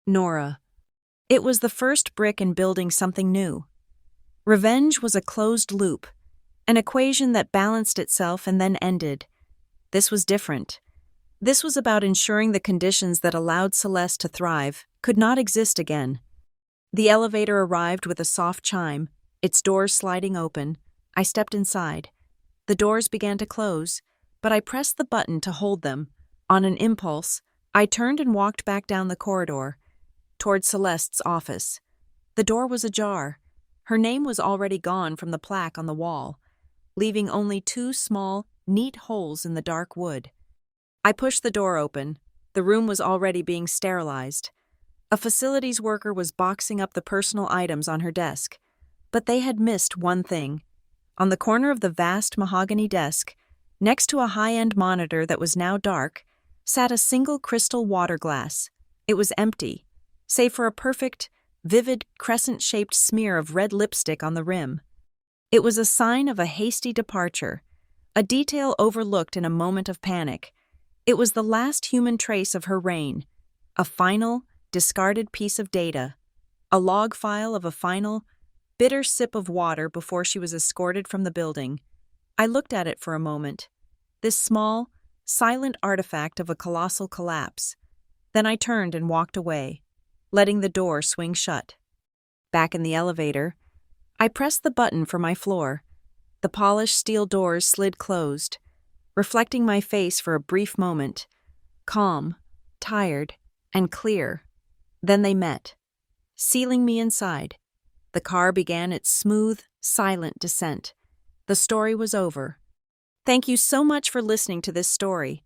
A: Nora. It was the first brick in building something new. Revenge was a closed loop, an equation that balanced itself and then ended. This was different. This was about ensuring the conditions that allowed Celeste to thrive could not exist again. The elevator arrived with a soft chime, its doors sliding open. I stepped inside. The doors began to close, but I pressed the button to hold them. On an impulse, I turned and walked back down the corridor, toward Celeste's office. The door was ajar. Her name was already gone from the plaque on the wall, leaving only two small, neat holes in the dark wood. I pushed the door open. The room was already being sterilized. A facilities worker was boxing up the personal items on her desk, but they had missed one thing. On the corner of the vast mahogany desk, next to a high-end monitor that was now dark, sat a single crystal water glass. It was empty, save for a perfect, vivid, crescent-shaped smear of red lipstick on the rim. It was a sign of a hasty departure, a detail overlooked in a moment of panic. It was the last human trace of her reign, a final, discarded piece of data, a log file of a final, bitter sip of water before she was escorted from the building. I looked at it for a moment, this small, silent artifact of a colossal collapse. Then I turned and walked away, letting the door swing shut. Back in the elevator, I pressed the button for my floor. The polished steel doors slid closed, reflecting my face for a brief moment, calm, tired, and clear. Then they met, sealing me inside. The car began its smooth, silent descent. The story was over. Thank you so much for listening to this story.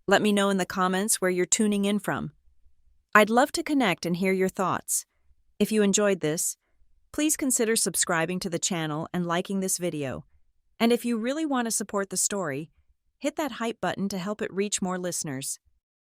A: Let me know in the comments where you're tuning in from. I'd love to connect and hear your thoughts. If you enjoyed this, please consider subscribing to the channel and liking this video. And if you really want to support the story, hit that hype button to help it reach more listeners.